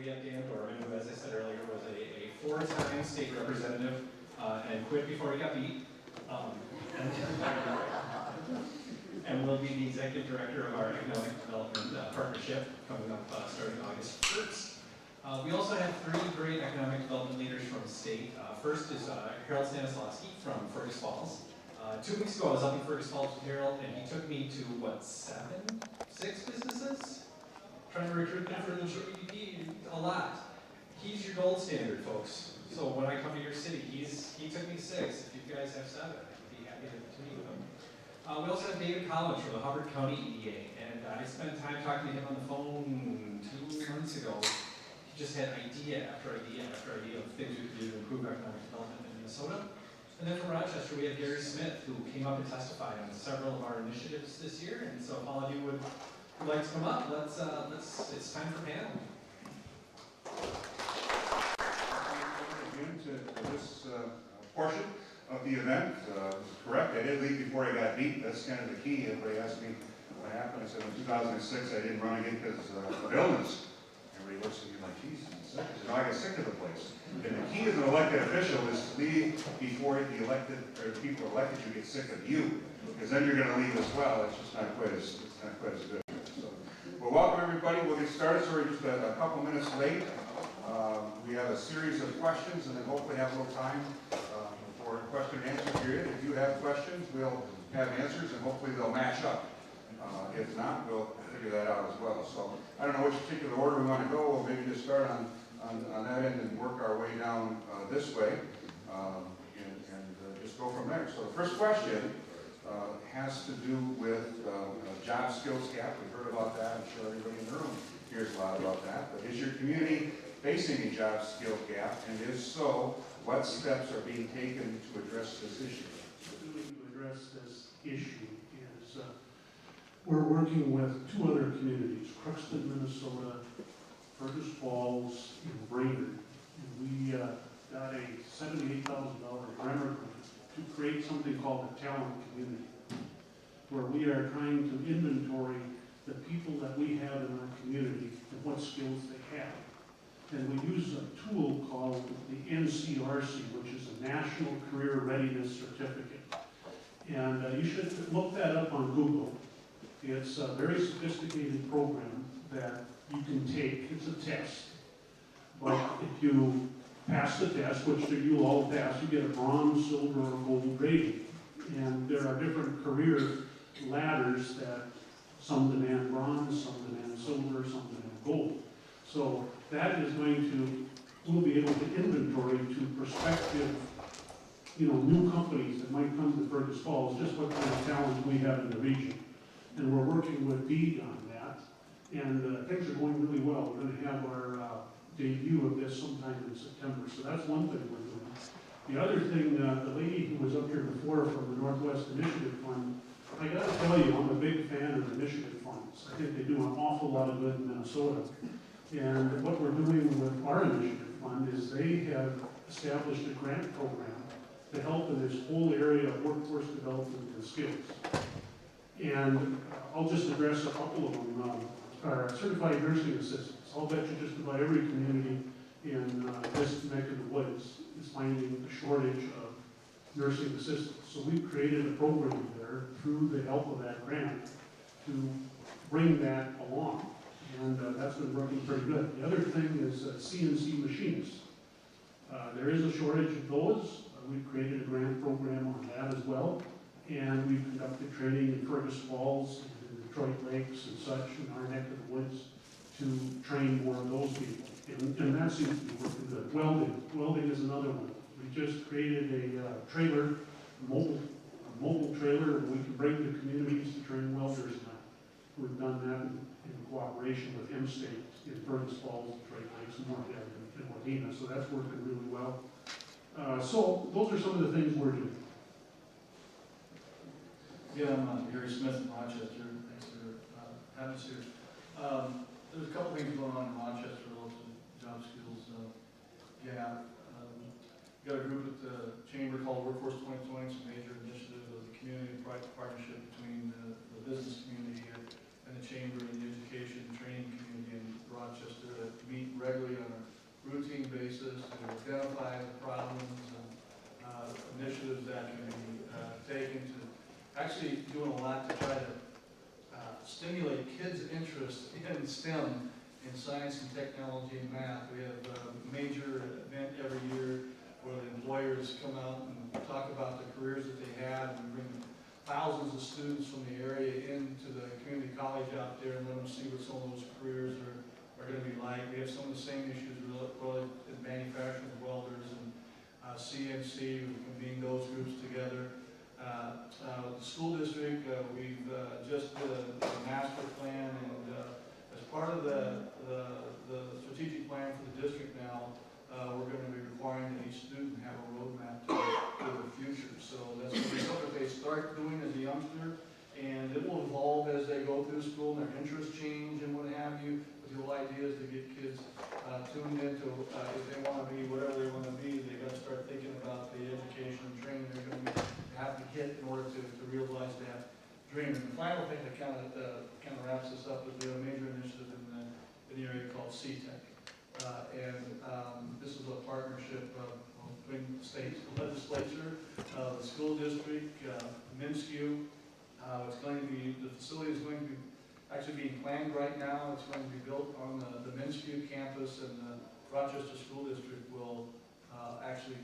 we have Dan Dorman, who, as I said earlier, was a four-time state representative and quit before he got beat. And will be the executive director of our economic development partnership coming up starting August 1st. We also have three great economic development leaders from the state. First is Harold Stanislawski from Fergus Falls. 2 weeks ago I was up in Fergus Falls with Harold, and he took me to, what, 6 businesses? Trying to recruit them for the GDP, a lot. He's your gold standard, folks. So when I come to your city, he took me to 6. If you guys have 7, I'd be happy to meet with him. We also have David Collins from the Hubbard County EDA, and I spent time talking to him on the phone 2 months ago. He just had idea after idea after idea of things we could do to improve economic development in Minnesota. And then from Rochester, we have Gary Smith, who came up and testified on several of our initiatives this year. And so if all of you would like to come up, it's time for panel. Again to this portion of the event. Correct, I did leave before I got beat. That's kind of the key. Everybody asked me what happened. I said in 2006 I didn't run again because of illness. Everybody looks at me like, Jesus, I'm sick. I said, no, I got sick of the place. And the key as an elected official is to leave before the elected, or the people elected you get sick of you. Because then you're going to leave as well. It's just not quite as good. So, well, welcome everybody. We'll get started. Sorry, just a couple minutes late. We have a series of questions and then hopefully have a little time for a question and answer period. If you have questions, we'll have answers and hopefully they'll match up. If not, we'll figure that out as well. So I don't know which particular order we want to go. We'll maybe just start on that end and work our way down this way and just go from there. So the first question has to do with job skills gap. We've heard about that. I'm sure everybody in the room hears a lot about that. But is your community facing a job skill gap? And if so, what steps are being taken to address this issue? To address this issue is we're working with 2 other communities, Crookston, Minnesota, Fergus Falls, and Brainerd. And we got a $78,000 grant to create something called a talent community, where we are trying to inventory the people that we have in our community and what skills they have. And we use a tool called the NCRC, which is a National Career Readiness Certificate. And you should look that up on Google. It's a very sophisticated program that you can take. It's a test. But if you pass the test, which you'll all pass, you get a bronze, silver, or gold rating. And there are different career ladders that some demand bronze, some demand silver, some demand gold. So that is we'll be able to inventory to prospective, new companies that might come to Fergus Falls, just what kind of talent we have in the region. And we're working with BEAD on that. And things are going really well. We're going to have our debut of this sometime in September. So that's one thing we're doing. The other thing, the lady who was up here before from the Northwest Initiative Fund, I got to tell you, I'm a big fan of initiative funds. I think they do an awful lot of good in Minnesota. And what we're doing with our initiative fund is they have established a grant program to help in this whole area of workforce development and skills. And I'll just address a couple of them. Our certified nursing assistants. I'll bet you just about every community in this neck of the woods is finding a shortage of nursing assistants. So we've created a program there through the help of that grant to bring that along. And that's been working pretty good. The other thing is CNC machinists. There is a shortage of those. We've created a grant program on that as well. And we've conducted training in Fergus Falls and in Detroit Lakes and such in our neck of the woods to train more of those people. And that seems to be working good. Welding is another one. We just created a trailer, a mobile trailer that we can bring to communities to train welders now. We've done that in cooperation with M-State in Fergus Falls, Detroit Lakes, and Wadena. So that's working really well. So those are some of the things we're doing. Yeah, I'm Gary Smith in Rochester. Thanks for having us here. There's a couple things going on in Rochester relative to job skills gap. We've got a group at the Chamber called Workforce 2020. It's a major initiative of the community partnership between the business community and the Chamber and the education and training community. And Rochester that meet regularly on a routine basis to identify the problems and initiatives that can be taken to actually doing a lot to try to stimulate kids' interest in STEM, in science and technology and math. We have a major event every year where the employers come out and talk about the careers that they have and bring thousands of students from the area into the community college out there and let them see what some of those careers are going to be like. We have some of the same issues related to manufacturing, welders, and CMC. We convene those groups together. The school district, we've just did a master plan, and as part of the strategic plan for the district now, we're going to be requiring that each student have a roadmap to their future. So that's going to be something that they start doing as a youngster, and it will evolve as they go through school and their interests change and what have you. But the whole idea is to get kids tuned into if they want to be whatever they want to be, they got to start thinking about the education and training they're going to have to get in order to realize that dream. And the final thing that kind of wraps this up is we have a major initiative in the area called CTEC. This is a partnership between the state legislature, the school district, MNSCU. It's going to be, the facility is going to be actually being planned right now. It's going to be built on the MNSCU campus, and the Rochester School District will actually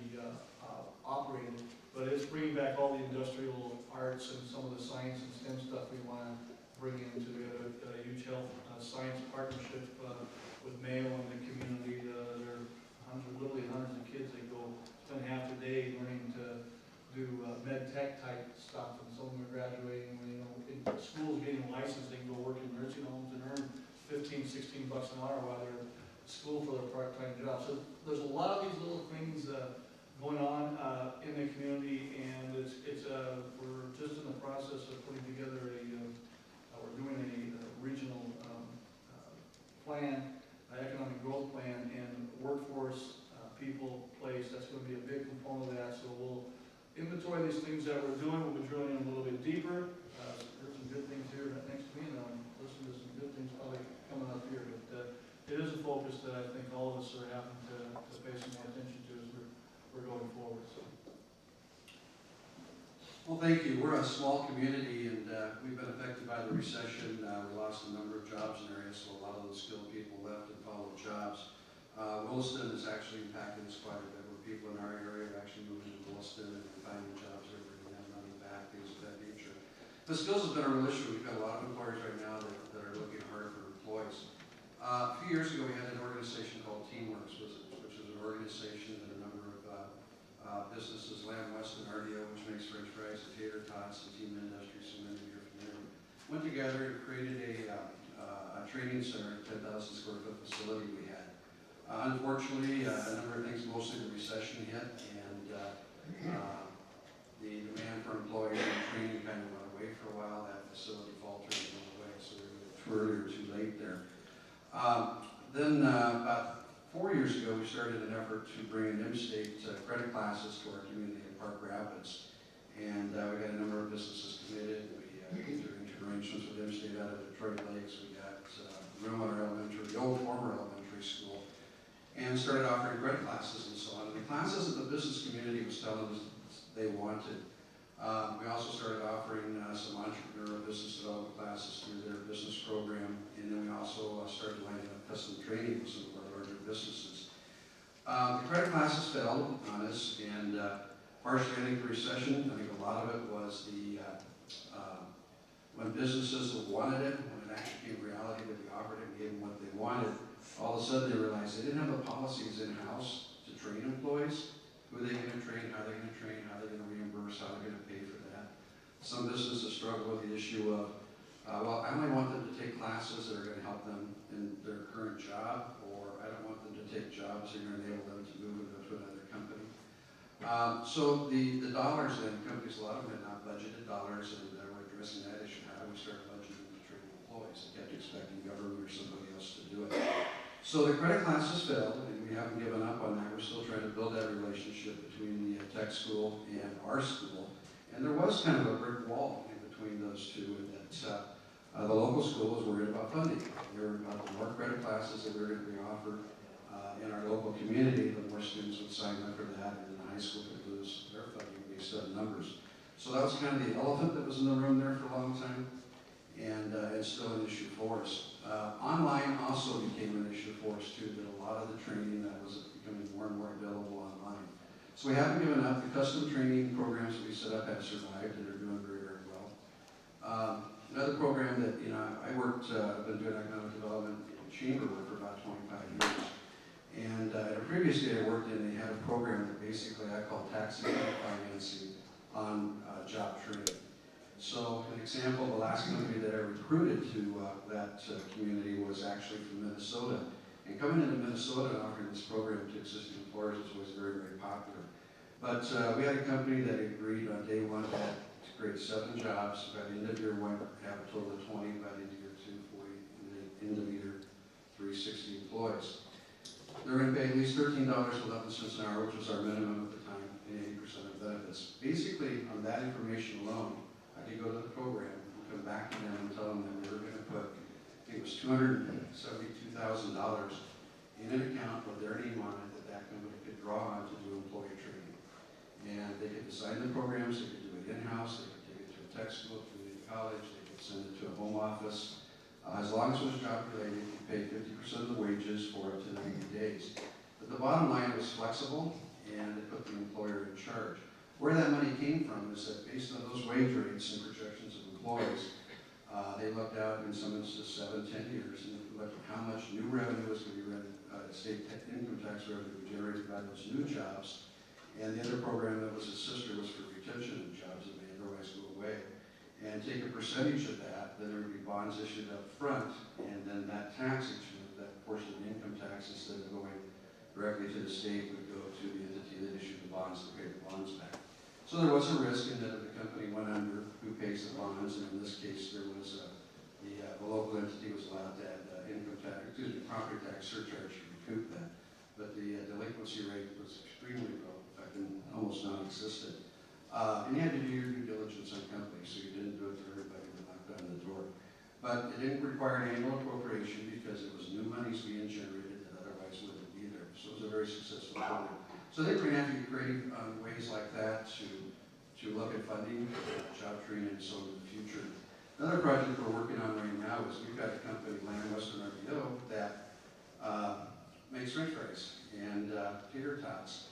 operate it. But it's bringing back all the industrial arts and some of the science and STEM stuff we want to bring into a huge health science partnership with Mayo and the community. There are literally hundreds of kids that go spend half a day learning to do med tech type stuff, and some of them are graduating. You know, in schools getting a license, they can go work in nursing homes and earn $15, $16 an hour while they're in school for their part-time job. So there's a lot of these little things going on in the community, and we're just in the process of putting together we're doing a regional plan, economic growth plan, and workforce, people, place. That's going to be a big component of that. So we'll inventory these things that we're doing. We'll be drilling in a little bit deeper. There's some good things here next to me, and I'm listening to some good things probably coming up here. But it is a focus that I think all of us are having to pay some more attention to as we're going forward. So. Well, thank you. We're a small community, and we've been affected by the recession. We lost a number of jobs in the area, so a lot of those skilled people left and followed jobs. Williston has actually impacted us quite a bit, where people in our area are actually moving to Williston and finding jobs where they have money back, things of that nature. But skills has been a real issue. We've got a lot of employers right now that are looking hard for employees. A few years ago, we had an organization called Teamworks, which is an organization that a number of businesses, Lamb Weston, RDO, which makes French fries and tater tots, and Team Industries, so many of you are familiar, went together and created a training center, 10,000 square foot facility we had. Unfortunately, a number of things, mostly the recession hit, and the demand for employees and training kind of went away for a while. That facility faltered and went away, so we were too early or too late there. Then about 4 years ago, we started an effort to bring in in-state credit classes to our community in Park Rapids, and we got a number of businesses committed. We entered into arrangements with in-state out of Detroit Lakes. We got Rochester Elementary, the old former elementary school, and started offering credit classes and so on. And the classes that the business community was telling us they wanted. We also started offering some entrepreneurial business development classes through their business program, and then we also started lining up custom training with some of our larger businesses. The credit classes fell on us, and partially I think the recession, I think a lot of it was when businesses wanted it, when it actually became reality that we offered it and gave them what they wanted, all of a sudden they realized they didn't have the policies in-house to train employees. Who are they going to train, how are they going to train, how are they going to reimburse, how are they going to pay for that. Some businesses struggle with the issue of, well, I only want them to take classes that are going to help them in their current job, or I don't want them to take jobs that are going to enable them to move to another company. So the dollars then, companies, a lot of them had not budgeted dollars, and we're addressing that issue. How do we start budgeting to train employees? They kept expecting government or somebody else to do it. So the credit classes failed, and we haven't given up on that. We're still trying to build that relationship between the tech school and our school. And there was kind of a brick wall in between those two, and that The local school was worried about funding. They were about the more credit classes that were going to be offered in our local community, the more students would sign up for that, and then the high school could lose their funding based on numbers. So that was kind of the elephant that was in the room there for a long time, and it's still an issue for us. Online also became an issue for us too, that a lot of the training that was becoming more and more available online. So we haven't given up. The custom training programs that we set up have survived and are doing very, very well. Another program that, I worked, I've been doing economic development in chamber work for about 25 years. And at a previous day I worked in, they had a program that basically I call tax exempt financing on job training. So an example, the last company that I recruited to that community was actually from Minnesota. And coming into Minnesota and offering this program to existing employers was very, very popular. But we had a company that agreed on day one to create 7 jobs. By the end of year 1, have a total of 20. By the end of year 2, 40. And then end of year 3, 60 employees. They're going to pay at least $13.11 an hour, which was our minimum at the time, and 80% of benefits. Basically, on that information alone, I could go to the program and come back to them and tell them that we were going to put, I think it was $272,000 in an account with their name on it that company could draw on to do employee training. And they could design the programs, they could do it in-house, they could take it to a tech school, community college, they could send it to a home office. As long as it was job related, you pay 50% of the wages for up to 90 days. But the bottom line was flexible, and it put the employer in charge. Where that money came from is that based on those wage rates and projections of employees, they looked out in some instances 7, 10 years, and looked at how much new revenue was going to be state income tax revenue generated by those new jobs. And the other program that was a sister was for retention of jobs that may otherwise go away. And take a percentage of that, then there would be bonds issued up front, and then that tax, that portion of the income tax, instead of going directly to the state, would go to the entity that issued the bonds to pay the bonds back. So there was a risk in that if the company went under, who pays the bonds, and in this case there was the local entity was allowed to add property tax surcharge to recoup that. But the delinquency rate was extremely low, in fact, almost non-existent. And you had to do your due diligence on companies, so you didn't do it for everybody that knocked on the door. But it didn't require an annual appropriation because it was new monies being generated that otherwise wouldn't be there. So it was a very successful program. So they were going to have to get creative ways like that to look at funding, job training, and so in the future. Another project we're working on right now is we've got a company, Western RBO, that makes french fries and tater tots.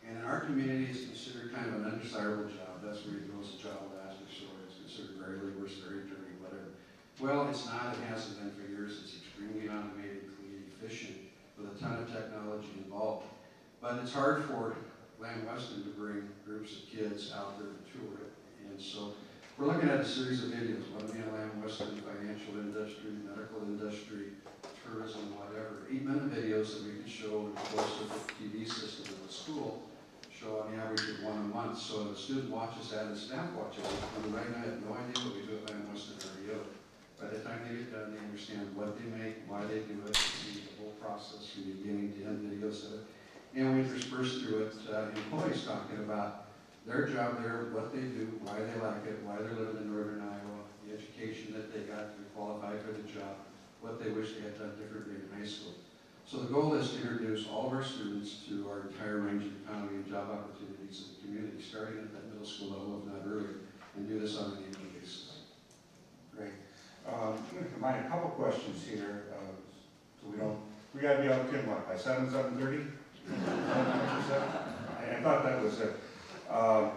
And in our community, it's considered kind of an undesirable job. That's where you go as a child lasting store. It's considered very laborious, very dirty, whatever. Well, it's not. It hasn't been for years. It's extremely automated, clean, efficient, with a ton of technology involved. But it's hard for Lamb Weston to bring groups of kids out there to tour it. And so we're looking at a series of videos, one being Lamb Weston, financial industry, medical industry, tourism, whatever. 8-minute videos that we can show in close to the TV system at the school. Show on the average of 1 a month. So if a student watches that and the staff watches it, and right now I have no idea what we do at Lamb Weston REO. By the time they get done, they understand what they make, why they do it, see the whole process from beginning to end, videos of it. And we intersperse through it employees talking about their job there, what they do, why they like it, why they're living in northern Iowa, the education that they got to qualify for the job, what they wish they had done differently in high school. So the goal is to introduce all of our students to our entire range of economy and job opportunities in the community, starting at that middle school level, if not earlier, and do this on an annual basis. Great. I'm going to combine a couple questions here, so we got to be out of what, by 7:30? I thought that was it. A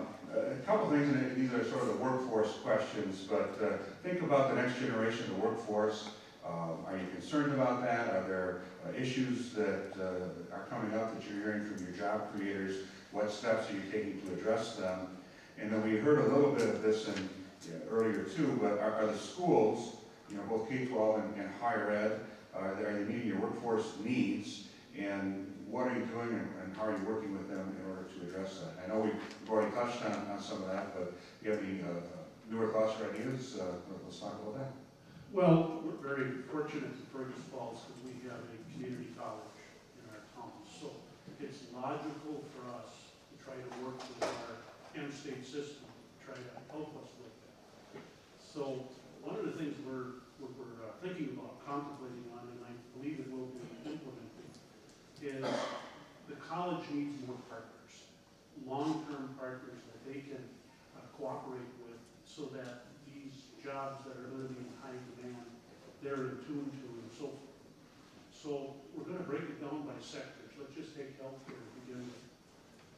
couple things, and these are sort of the workforce questions, but think about the next generation of the workforce. Are you concerned about that? Are there issues that are coming up that you're hearing from your job creators? What steps are you taking to address them? And then we heard a little bit of this earlier too, but are the schools, both K-12 and higher ed, are they meeting your workforce needs? And what are you doing and how are you working with them in order to address that? I know we've already touched on some of that, but do you have any newer thoughts or ideas? Let's talk about that. Well, we're very fortunate in Fergus Falls because we have a community college in our town. So it's logical for us to try to work with our M-state system to try to help us with that. So one of the things we're thinking about, contemplating on, and I believe it will be implemented, is the college needs more partners, long-term partners that they can cooperate with, so that these jobs that are going to be in high demand, they're in tune to and so forth. So we're going to break it down by sectors. Let's just take healthcare to begin with.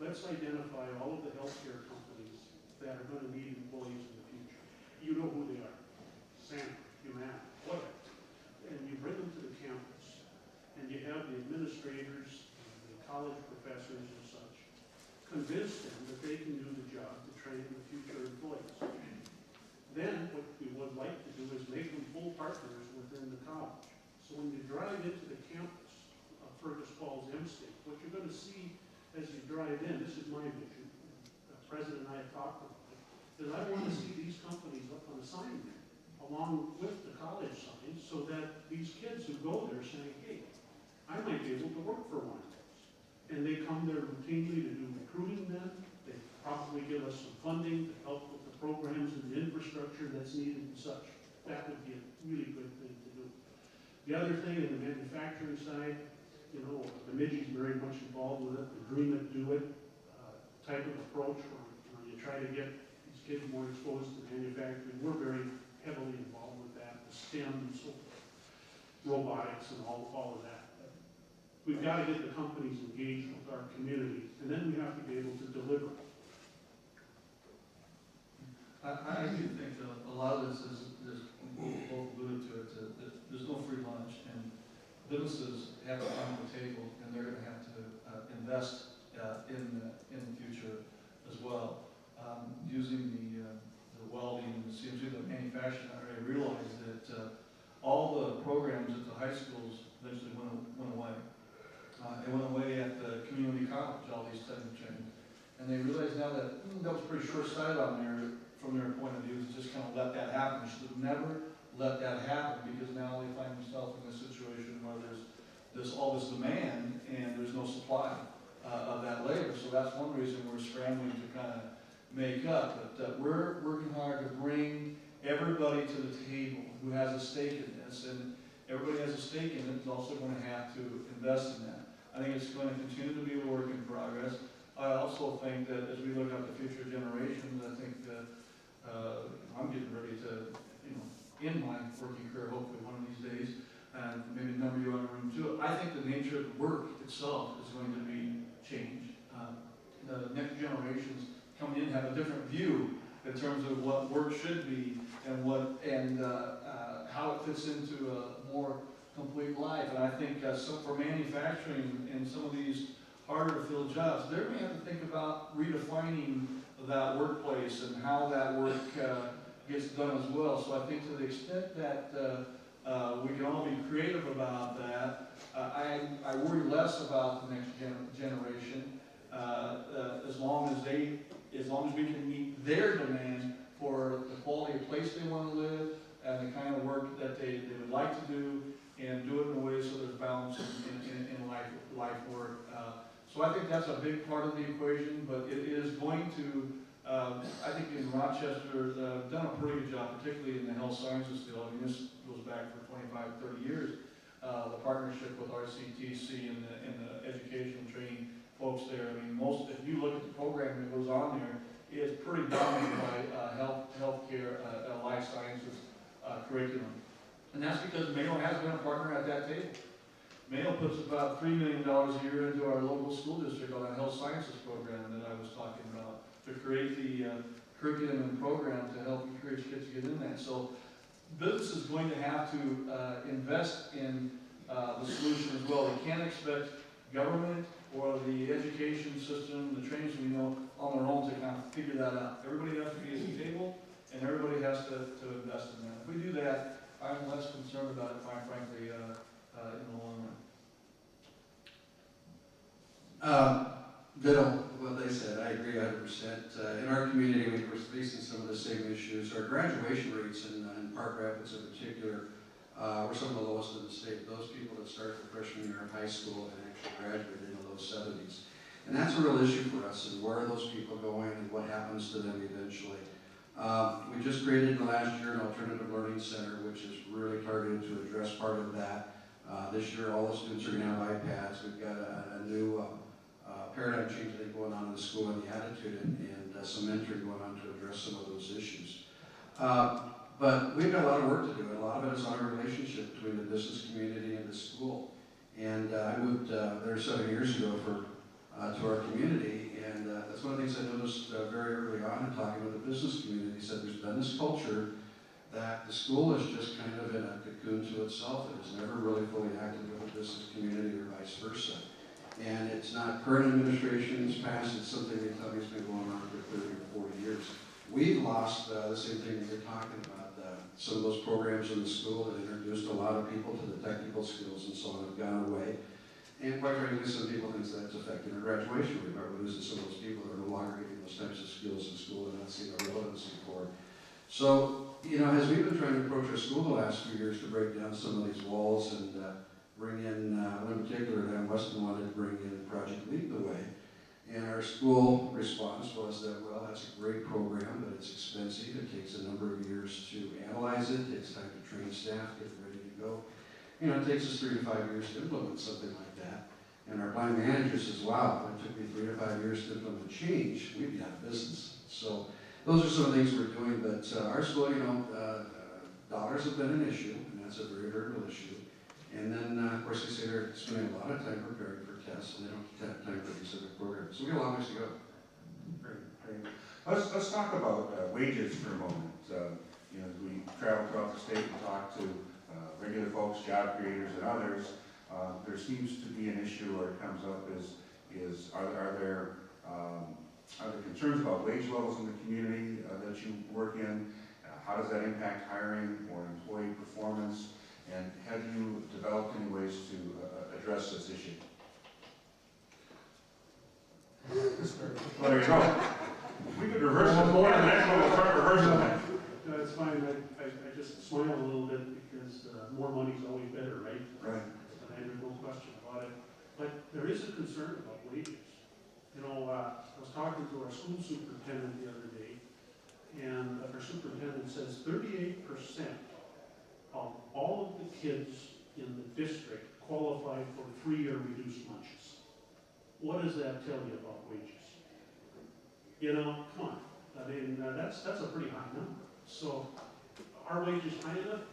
Let's identify all of the healthcare companies that are going to need employees in the future. You know who they are. Sanford, Humana, whatever. And you bring them to the campus, and you have the administrators, the college professors and such, convince them that they can do the job to train the future employees. Then what we would like to do is make them full partners within the college. So when you drive into the campus of Fergus Falls M-State, what you're going to see as you drive in, this is my vision, the President and I have talked about it, is I want to see these companies up on the sign there, along with the college signs, so that these kids who go there say, hey, I might be able to work for one of those. And they come there routinely to do recruiting then. They probably give us some funding to help with the programs and the infrastructure that's needed and such. That would be a really good thing to do. The other thing in the manufacturing side, you know, the Midgey's very much involved with it, the dream it, do it type of approach where you try to get these kids more exposed to manufacturing. We're very heavily involved with that, the STEM and so forth, robotics and all of that. We've got to get the companies engaged with our community, and then we have to be able to deliver. I do think a lot of this is, both alluded to it, that there's no free lunch, and businesses have to come to the table, and they're going to have to invest in the future as well. Using the welding and the CMC, the manufacturing, I already realized that all the programs at the high schools eventually went away. They went away at the community college, all these types of trainings. And they realized now that that was pretty short-sighted on from their point of view, to just kind of let that happen. You should have never let that happen, because now they find themselves in this situation where there's all this demand and there's no supply of that labor. So that's one reason we're scrambling to kind of make up. But we're working hard to bring everybody to the table who has a stake in this, and everybody has a stake in it is also going to have to invest in that. I think it's going to continue to be a work in progress. I also think that as we look at the future generations, I think that I'm getting ready to, in my working career, hopefully one of these days, and maybe a number of you in the room too, I think the nature of the work itself is going to be changed. The next generations coming in have a different view in terms of what work should be and how it fits into a more complete life. And I think for manufacturing and some of these harder to fill jobs, they're going to have to think about redefining that workplace and how that work gets done as well. So I think to the extent that we can all be creative about that, I worry less about the next generation as long as we can meet their demand for the quality of place they want to live and the kind of work that they would like to do, and do it in a way so there's balance in life work. So I think that's a big part of the equation, but it is going to, I think in Rochester, done a pretty good job, particularly in the health sciences field. I mean, this goes back for 25, 30 years. The partnership with RCTC and the education and training folks there. I mean, if you look at the program that goes on there, it's pretty dominated by healthcare, life sciences curriculum. And that's because Mayo has been a partner at that table. Mayo puts about $3 million a year into our local school district on a health sciences program that I was talking about, to create the curriculum and program to help encourage kids to get in that. So business is going to have to invest in the solution as well. They can't expect government or the education system, the trainings we know, on their own to kind of figure that out. Everybody has to be at the table, and everybody has to invest in that. If we do that, I'm less concerned about it, quite frankly, in the long run. Ditto what they said. I agree 100%. In our community, we're facing some of the same issues. Our graduation rates in Park Rapids in particular were some of the lowest in the state. Those people that start the freshman year of high school and actually graduate in the low 70s. And that's a real issue for us, and where are those people going and what happens to them eventually. We just created in the last year an alternative learning center, which is really targeted to This year, all the students are going to have iPads. We've got a new paradigm change that going on in the school and the attitude, and some mentoring going on to address some of those issues. But we've got a lot of work to do, and a lot of it is on our relationship between the business community and the school. And I moved there 7 years ago to our community, and that's one of the things I noticed very early on in talking with the business community. Said there's been this culture that the school is just kind of in a cocoon to itself. It has never really fully acted with the business community or vice versa. And it's not current administration's past, it's something that has been going on for 30 or 40 years. We've lost the same thing that you're talking about. Some of those programs in the school that introduced a lot of people to the technical skills and so on have gone away. And quite frankly, some people think that's affecting our graduation rate. We're losing some of those people that are no longer getting those types of skills in school and not seeing a relevancy for it. So, you know, as we've been trying to approach our school the last few years to break down some of these walls and bring in, in particular, Dan Weston wanted to bring in Project Lead the Way. And our school response was that, well, that's a great program, but it's expensive. It takes a number of years to analyze it. It takes time to train staff, get ready to go. You know, it takes us 3 to 5 years to implement something like that. And our plan manager says, wow, it took me 3 to 5 years to implement change. We'd be out of business. So those are some of the things we're doing. But our school, you know, dollars have been an issue, and that's a very, very real issue. And then, of course, they say they're spending a lot of time preparing for tests, and they don't have time for these other programs. So we got a long ways to go. Great, great. Let's talk about wages for a moment. You know, as we travel throughout the state and talk to regular folks, job creators, and others, there seems to be an issue, or it comes up, are there concerns about wage levels in the community that you work in? How does that impact hiring or employee performance? And have you developed any ways to address this issue? Well, there you go. We could reverse it. We'll start reversing that. That's fine. I just smile a little bit because more money's always better, right? Right. And there's no question about it. But there is a concern about wages. You know, I was talking to our school superintendent the other day, and our superintendent says 38% of all of the kids in the district qualify for 3-year reduced lunches. What does that tell you about wages? You know, come on. I mean, that's a pretty high number. So, are wages high enough?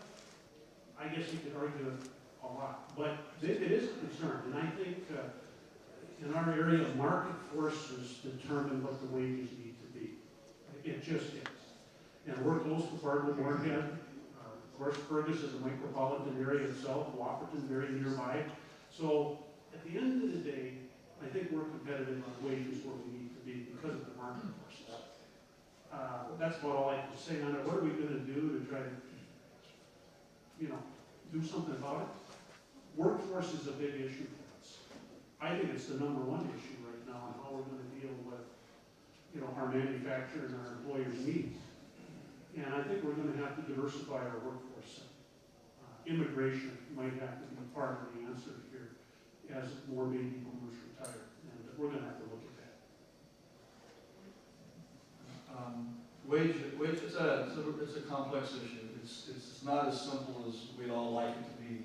I guess you could argue a lot, but it is a concern. And I think in our area, market forces determine what the wages need to be. It just is. And we're close to Fargo, Moorhead. Of course, Fergus is a micropolitan area itself, Whopperton very nearby. So at the end of the day, I think we're competitive on wages where we need to be because of the market forces. That's about all I can say on it. What are we going to do to try to, you know, do something about it? Workforce is a big issue for us. I think it's the #1 issue right now on how we're going to deal with, you know, our manufacturer and our employers' needs. And I think we're going to have to diversify our workforce. Immigration might have to be part of the answer here as more baby boomers retire. And we're going to have to look at that. It's a complex issue. It's not as simple as we'd all like it to be.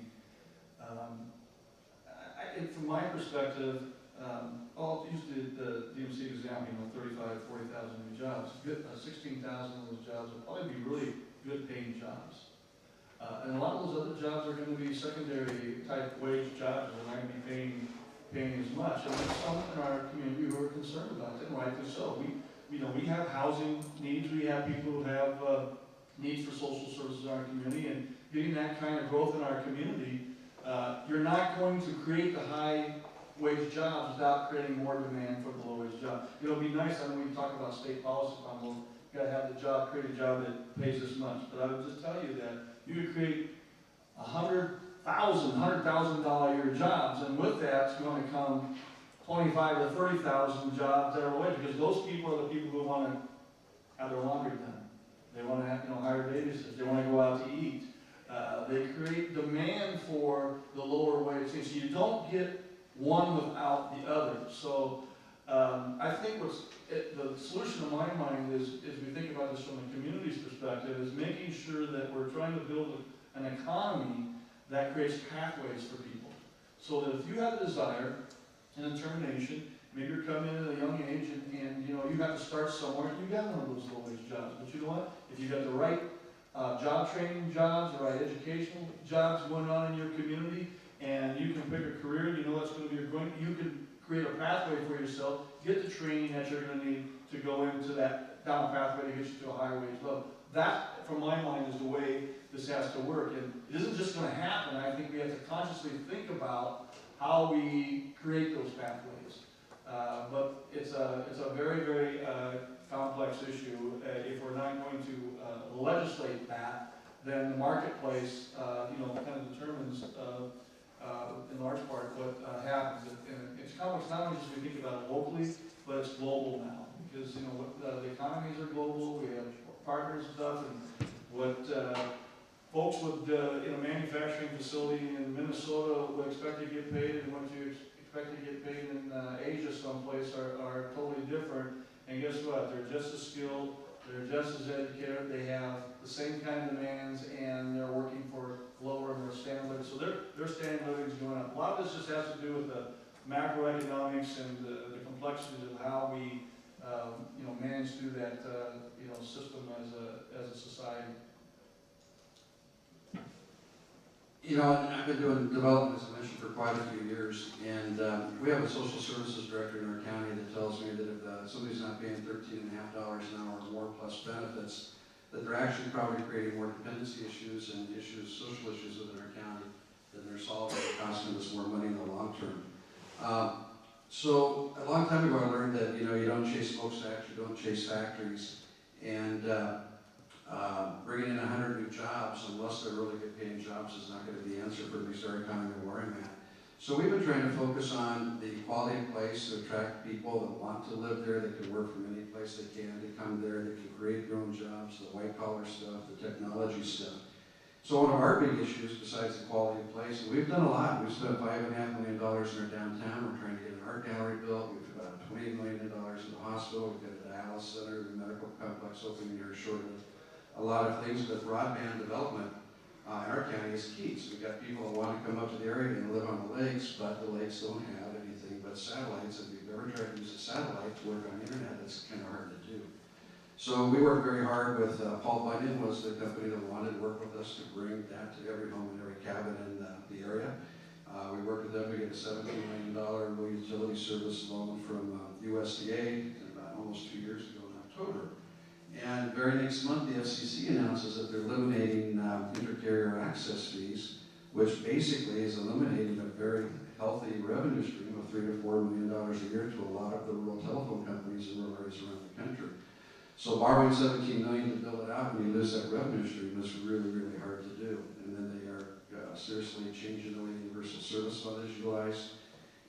From my perspective, I'll use the DMC example, 35,000, 40,000 new jobs. 16,000 of those jobs will probably be really good paying jobs. And a lot of those other jobs are going to be secondary type wage jobs that are not going to be paying as much. And there's some in our community who are concerned about it, and rightly so. We have housing needs, we have people who have needs for social services in our community, and getting that kind of growth in our community, you're not going to create the high wage jobs without creating more demand for the low wage job. It'll be nice, I know we talk about state policy, we've got to have the job, create a job that pays this much, but I would just tell you that you could create $100,000 a year jobs, and with that, it's going to come 25 to 30,000 jobs that are away, because those people are the people who want to have their laundry done. They want to have, hire babysitters. They want to go out to eat. They create demand for the lower wage things. So you don't get one without the other. So I think the solution in my mind is we think about this from the community's perspective, is making sure that we're trying to build an economy that creates pathways for people. So that if you have a desire and determination, maybe you're coming in at a young age and you know, you have to start somewhere, you got one of those low-wage jobs. But you know what? If you got the right job training jobs, the right educational jobs going on in your community, and you can pick a career, you know what's going to be your going, you can create a pathway for yourself, get the training that you're going to need to go into that down a pathway to get you to a higher wage level. That, from my mind, is the way this has to work. And it isn't just going to happen. I think we have to consciously think about how we create those pathways. But it's a very, very complex issue. If we're not going to legislate that, then the marketplace, you know, kind of determines, in large part, what happens. And it's complex not only just we think about it locally, but it's global now. Because, you know, the economies are global, we have partners and stuff, and what folks would, in a manufacturing facility in Minnesota would expect to get paid, and what you expect to get paid in Asia someplace are totally different. And guess what? They're just as skilled, they're just as educated, they have the same kind of demands, and they're working for lower and their standard living. So their standard living is going up. A lot of this just has to do with the macroeconomics and the complexities of how we you know, manage through that you know, system as a society. You know, I've been doing development, as I mentioned, for quite a few years, and we have a social services director in our county that tells me that if somebody's not paying $13.50 an hour or more plus benefits, that they're actually probably creating more dependency issues and social issues within our county than they're solving, costing us more money in the long term. So a long time ago I learned that, you know, you don't chase smokestacks, you don't chase factories, and bringing in 100 new jobs, unless they're really good paying jobs, is not going to be the answer for at least our economy where I'm at. So we've been trying to focus on the quality of place to attract people that want to live there, that can work from any place they can, to come there, that can create their own jobs, the white collar stuff, the technology stuff. So one of our big issues, besides the quality of place, and we've done a lot. We've spent $5.5 million in our downtown. We're trying to get an art gallery built. We've got $28 million in the hospital. We've got a dialysis center, the medical complex opening here shortly. A lot of things, but broadband development in our county is key. So we've got people that want to come up to the area and live on the lakes, but the lakes don't have anything but satellites. If you've ever tried to use a satellite to work on the internet, it's kind of hard to do. So we worked very hard with Paul Bunyan was the company that wanted to work with us to bring that to every home and every cabin in the area. We worked with them to get a $17 million low utility service loan from USDA about almost 2 years ago in October. And very next month, the FCC announces that they're eliminating inter-carrier access fees, which basically is eliminating a very healthy revenue stream of $3 to $4 million a year to a lot of the rural telephone companies in rural areas around the country. So borrowing $17 million to build it out and you lose that revenue stream is really, really hard to do. And then they are seriously changing the way the Universal Service Fund is utilized.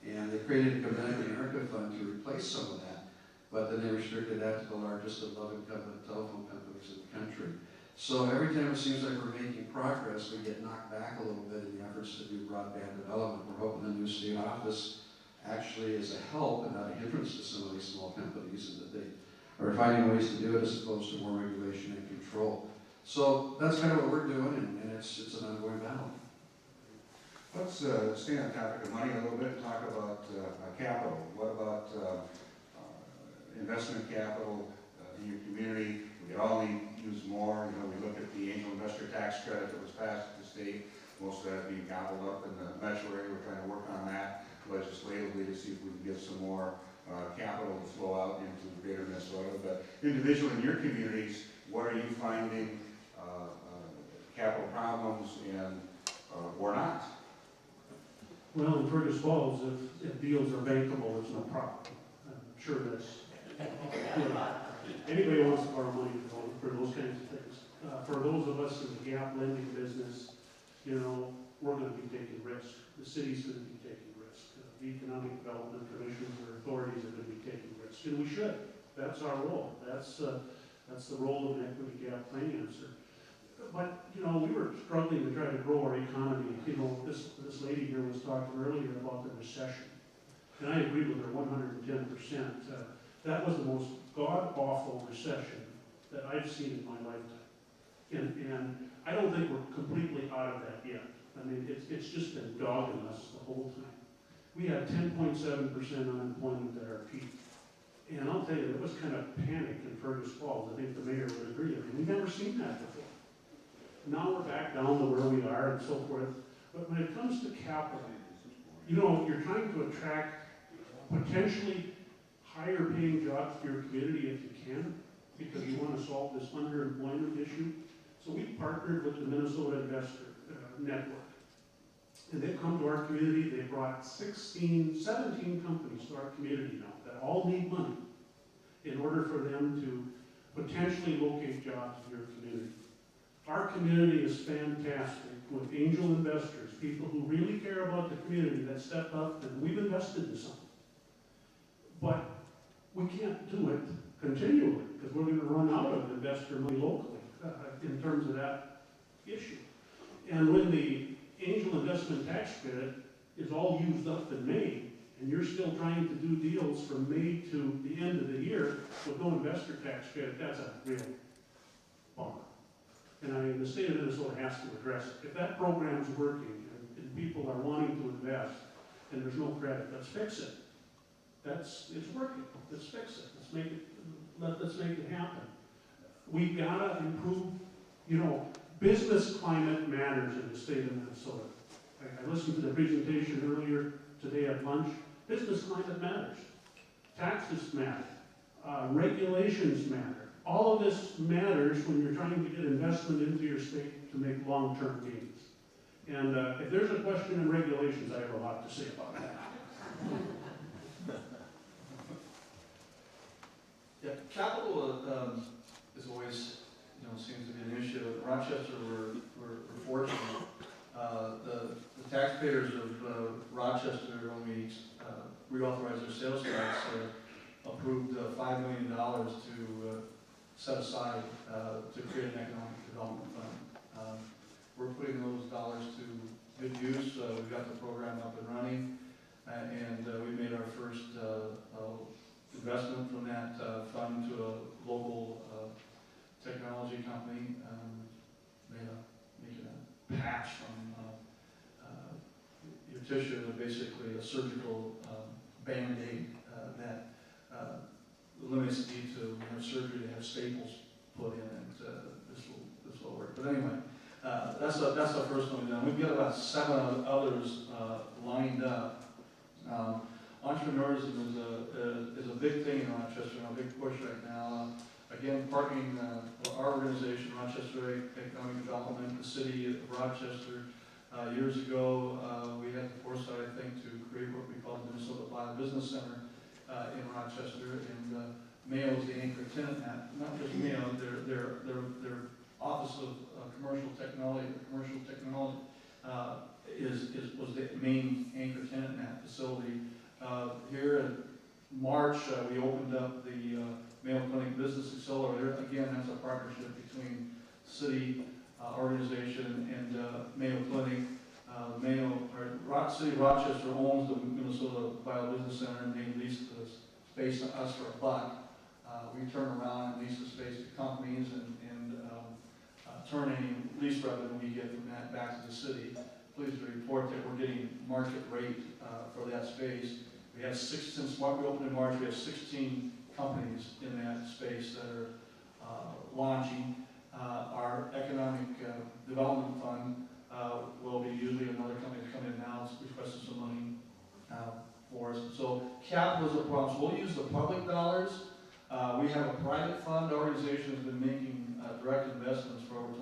And they created a Connecticut America Fund to replace some of that. But then they restricted that to the largest of incumbent telephone companies in the country. So every time it seems like we're making progress, we get knocked back a little bit in the efforts to do broadband development. We're hoping the new state office actually is a help and not a hindrance to some of these small companies, and that they are finding ways to do it as opposed to more regulation and control. So that's kind of what we're doing, and it's an ongoing battle. Let's stay on the topic of money a little bit and talk about capital. What about investment capital in your community? We could all use more. You know, we look at the angel investor tax credit that was passed at the state. Most of that being gobbled up in the metro area. We're trying to work on that legislatively to see if we can get some more capital to flow out into greater Minnesota. But individually in your communities, what are you finding capital problems and or not? Well, in Fergus Falls, if deals are bankable, it's no problem. I'm sure that's, you know, anybody wants to borrow money for those kinds of things. For those of us in the gap lending business, you know, we're going to be taking risk. The city's going to be taking risk. The economic development commissions or authorities are going to be taking risk, and we should. That's our role. That's the role of an equity gap financer. But, you know, we were struggling to try to grow our economy. You know, this lady here was talking earlier about the recession. And I agree with her 110%. That was the most god-awful recession that I've seen in my lifetime. And I don't think we're completely out of that yet. I mean, it's just been dogging us the whole time. We had 10.7% unemployment at our peak. And I'll tell you, it was kind of panic in Fergus Falls. I think the mayor would agree. I mean, we've never seen that before. Now we're back down to where we are and so forth. But when it comes to capital, you know, you're trying to attract potentially higher paying jobs to your community if you can, because you want to solve this underemployment issue. So we partnered with the Minnesota Investor Network. And they've come to our community. They brought 17 companies to our community now that all need money in order for them to potentially locate jobs in your community. Our community is fantastic with angel investors, people who really care about the community that step up, and we've invested in something. But we can't do it continually because we're going to run out of investor money locally in terms of that issue. And when the angel investment tax credit is all used up in May, and you're still trying to do deals from May to the end of the year with no investor tax credit, that's a real bummer. And I mean, the state of Minnesota has to address it. If that program's working and people are wanting to invest and there's no credit, let's fix it. It's working. Let's fix it. Let's make it happen. We've got to improve, you know, business climate matters in the state of Minnesota. I listened to the presentation earlier today at lunch. Business climate matters. Taxes matter. Regulations matter. All of this matters when you're trying to get investment into your state to make long-term gains. And if there's a question in regulations, I have a lot to say about that. Yeah, capital is always, you know, seems to be an issue. In Rochester, we're fortunate. The taxpayers of Rochester, when we reauthorized their sales tax, approved $5 million to set aside to create an economic development fund. We're putting those dollars to good use. We've got the program up and running, and we made our first investment from that fund to a local technology company. Making a patch from your tissue, basically a surgical Band-Aid that eliminates the need to have surgery to have staples put in, and this will work. But anyway, that's the first one we've done. We've got about 7 others lined up. Entrepreneurism is a big thing in Rochester, and a big push right now. Again, partnering our organization, Rochester Economic Development, the city of Rochester. Years ago, we had the foresight, I think, to create what we call the Minnesota Bio Business Center in Rochester, and Mayo is the anchor tenant. Not just Mayo, their Office of Commercial Technology. Commercial Technology was the main anchor tenant in that facility. Here in March, we opened up the Mayo Clinic Business Accelerator. Again, that's a partnership between city organization and Mayo Clinic. City of Rochester owns the Minnesota Bio Business Center, and they lease the space to us for $1. We turn around and lease the space to companies and turn any lease revenue we get from that back to the city. Pleased to report that we're getting market rate for that space. We have since we opened in March, we have 16 companies in that space that are launching. Our economic development fund will be usually another company that's coming in now, it's requesting some money for us. So capital is a problem. So we'll use the public dollars. We have a private fund organization that's been making direct investments for over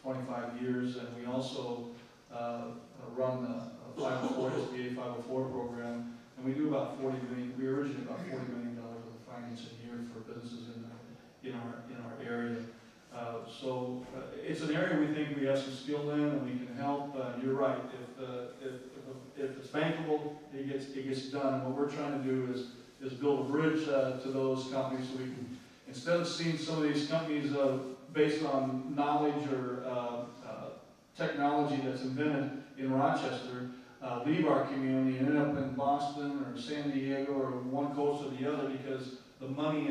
25 years, and we also run the 504 SBA 504 program, and we do about $40 million. We originally about $40 million worth of financing a year for businesses in our area. So it's an area we think we have some skill in, and we can help. You're right. If it's bankable, it gets done. And what we're trying to do is build a bridge to those companies, so we can, instead of seeing some of these companies based on knowledge or technology that's invented in Rochester, leave our community and end up in Boston or San Diego or one coast or the other because the money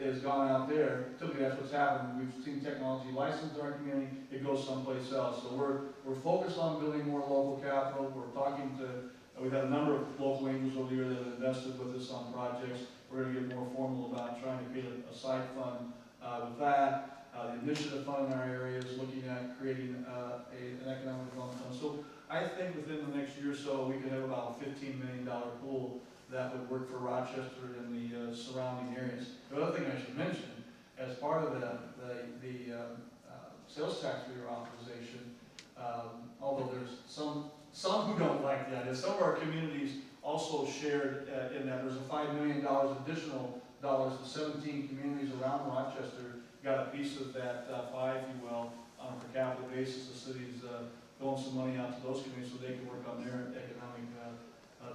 is gone out there. Typically that's what's happened. We've seen technology licensed in our community, it goes someplace else. So we're focused on building more local capital. We're talking to, we've had a number of local angels over here that have invested with us on projects. We're going to get more formal about trying to create a side fund with that. The initiative fund in our area is looking at creating an economic development fund. So I think within the next year or so, we could have about a $15 million pool that would work for Rochester and the surrounding areas. The other thing I should mention, as part of the sales tax reauthorization, although there's some who don't like that, is some of our communities also shared in that. There's a $5 million additional dollars to 17 communities around Rochester got a piece of that pie, if you will, on a per capita basis. The city's throwing some money out to those communities so they can work on their economic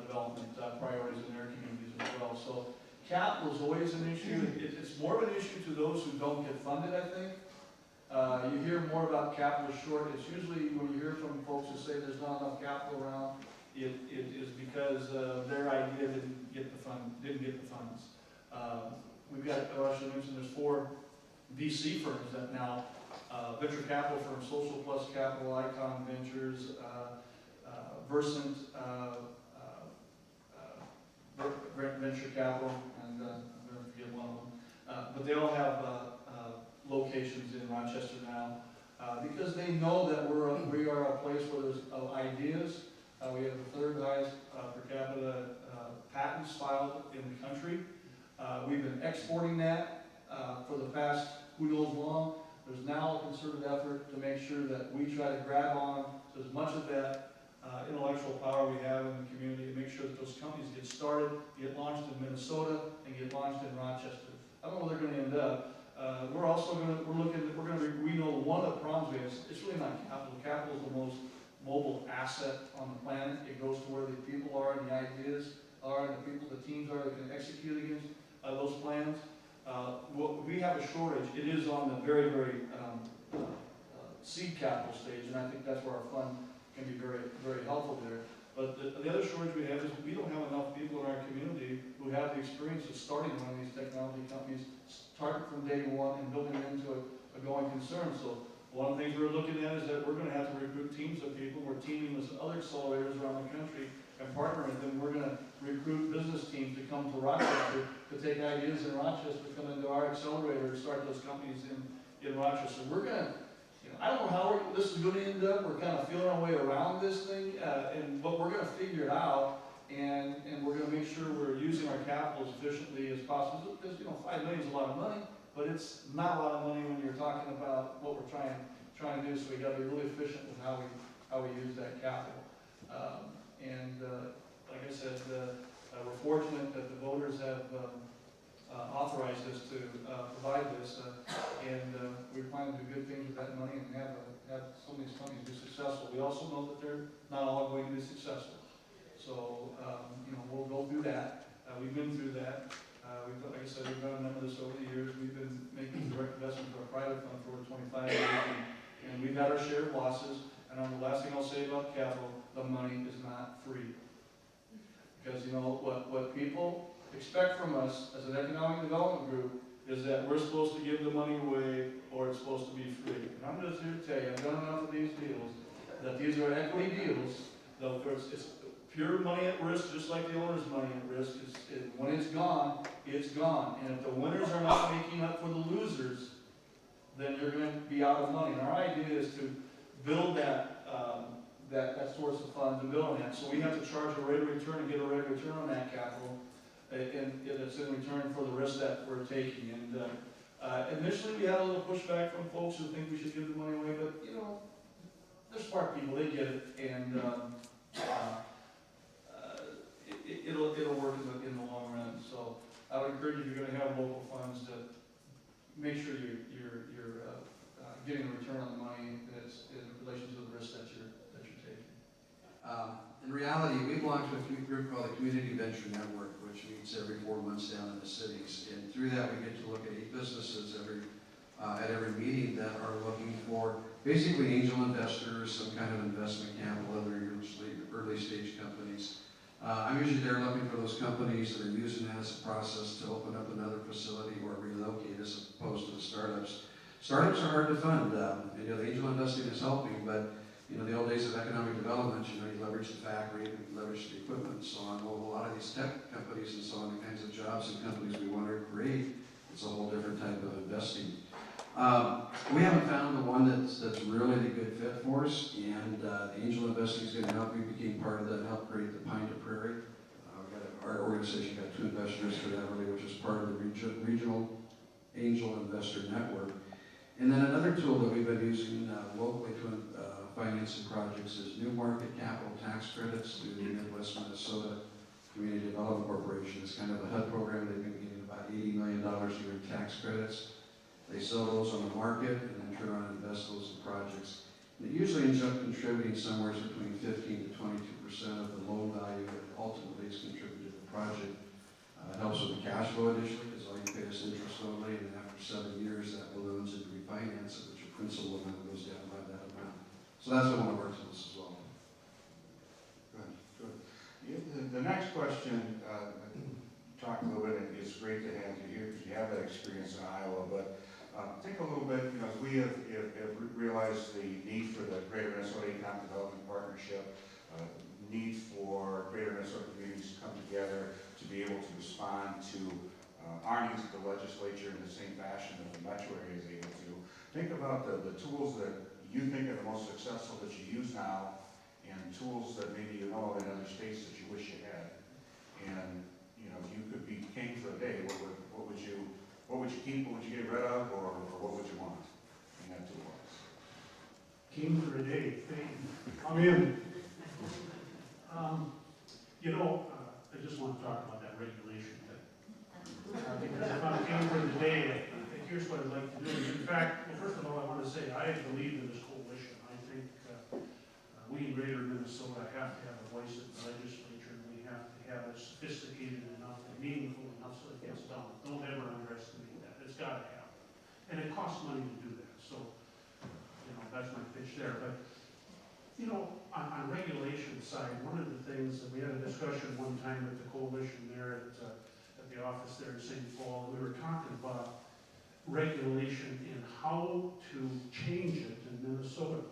development priorities in their communities as well. So capital is always an issue. It's more of an issue to those who don't get funded, I think. You hear more about capital short. It's usually when you hear from folks who say there's not enough capital around, it is because their idea didn't get the funds. We've got, I should mention, there's 4 VC firms that now, venture capital firms, Social Plus Capital, Icon Ventures, Versant Venture Capital, and I'm going to forget one of them. But they all have locations in Rochester now because they know that we are a place where there's ideas. We have the 3rd highest per capita patents filed in the country. We've been exporting that for the past who knows long. There's now a concerted effort to make sure that we try to grab on to as much of that intellectual power we have in the community and make sure that those companies get started, get launched in Minnesota, and get launched in Rochester. I don't know where they're going to end up. We know one of the problems we have, it's really not capital. Capital is the most mobile asset on the planet. It goes to where the people are and the ideas are and the teams are that can execute against those plans. We have a shortage. It is on the very, very seed capital stage, and I think that's where our fund can be very, very helpful there. But the other shortage we have is we don't have enough people in our community who have the experience of starting one of these technology companies, starting from day one and building it into a going concern. So one of the things we're looking at is that we're going to have to recruit teams of people. We're teaming with other accelerators around the country and partnering with them. We're going to recruit business teams to come to Rochester to take ideas in Rochester, come into our accelerator and start those companies in Rochester. We're going to, I don't know how this is going to end up. We're kind of feeling our way around this thing, but we're going to figure it out, and we're going to make sure we're using our capital as efficiently as possible. Because $5 million is a lot of money, but it's not a lot of money when you're talking about what we're trying to do. So we got to be really efficient with how we use that capital. Like I said, we're fortunate that the voters have authorized us to provide this, and we're planning to do good things with that money and have some of these companies be successful. We also know that they're not all going to be successful. So, we'll go through that. We've been through that. Like I said, we've done a number of this over the years. We've been making direct investment to our private fund for over 25 years, and we've had our share of losses. And the last thing I'll say about capital, the money is not free. Because what people expect from us as an economic development group is that we're supposed to give the money away or it's supposed to be free. And I'm just here to tell you, I've done enough of these deals, that these are equity deals. It's pure money at risk, just like the owner's money at risk. When it's gone, it's gone. And if the winners are not making up for the losers, then you're going to be out of money. And our idea is to build that source of funds and build on that. So we have to charge a rate of return and get a rate of return on that capital. And it's in return for the risk that we're taking. And initially we had a little pushback from folks who think we should give the money away, but they're smart people, they get it, and it'll work in the long run. So I would encourage you, if you're going to have local funds, to make sure you're getting a return on the money that's in relation to the risk that you're taking. In reality, we belong to a group called the Community Venture Network, which meets every 4 months down in the cities. And through that, we get to look at 8 businesses at every meeting that are looking for basically angel investors, some kind of investment capital, other early stage companies, I'm usually there looking for those companies that are using that as a process to open up another facility or relocate as opposed to the startups. Startups are hard to fund. You know, the angel investing is helping, but you know, the old days of economic development, you know, you leverage the factory, you leverage the equipment and so on. Well, a lot of these tech companies and so on, the kinds of jobs and companies we want to create, it's a whole different type of investing. We haven't found the one that's really the good fit for us, and the angel investing is going to help. We became part of that, help create the Pine to Prairie. Our organization got 2 investors for that, really, which is part of the regional angel investor network. And then another tool that we've been using locally to financing projects is new market capital tax credits through the Midwest Minnesota Community Development Corporation. It's kind of a HUD program. They've been getting about $80 million a year in tax credits. They sell those on the market and then turn around and invest those in projects. And it usually ends up contributing somewhere between 15 to 22% of the loan value that ultimately is contributed to the project. It helps with the cash flow initially, because all you pay is interest only, and then after 7 years that balloons and refinance it, which your principal amount goes down by that amount. So that's one of our tools as well. Good, good. The next question, talk a little bit, and it's great to have you here because you have that experience in Iowa, but think a little bit, you know, as we have realized the need for the Greater Minnesota Economic Development Partnership, need for Greater Minnesota communities to come together to be able to respond to our needs of the legislature in the same fashion that the metro area is able to. Think about the tools that you think are the most successful that you use now, and tools that maybe you know in other states that you wish you had. And you know, if you could be king for a day, what would you keep? What would you get rid of, or what would you want in that toolbox? King for a day, I'm in. You know, I just want to talk about that regulation thing. Because if I'm king for the day, here's what I'd like to do. In fact, well, first of all, I want to say I believe in this coalition. I think we in Greater Minnesota have to have a voice in the legislature, and we have to have it sophisticated enough and meaningful enough so it gets done. Don't ever underestimate that. It's got to happen. And it costs money to do that. So, you know, that's my pitch there. But, you know, on regulation side, one of the things that we had a discussion one time with the coalition there at the office there in St. Paul, we were talking about regulation and how to change it in Minnesota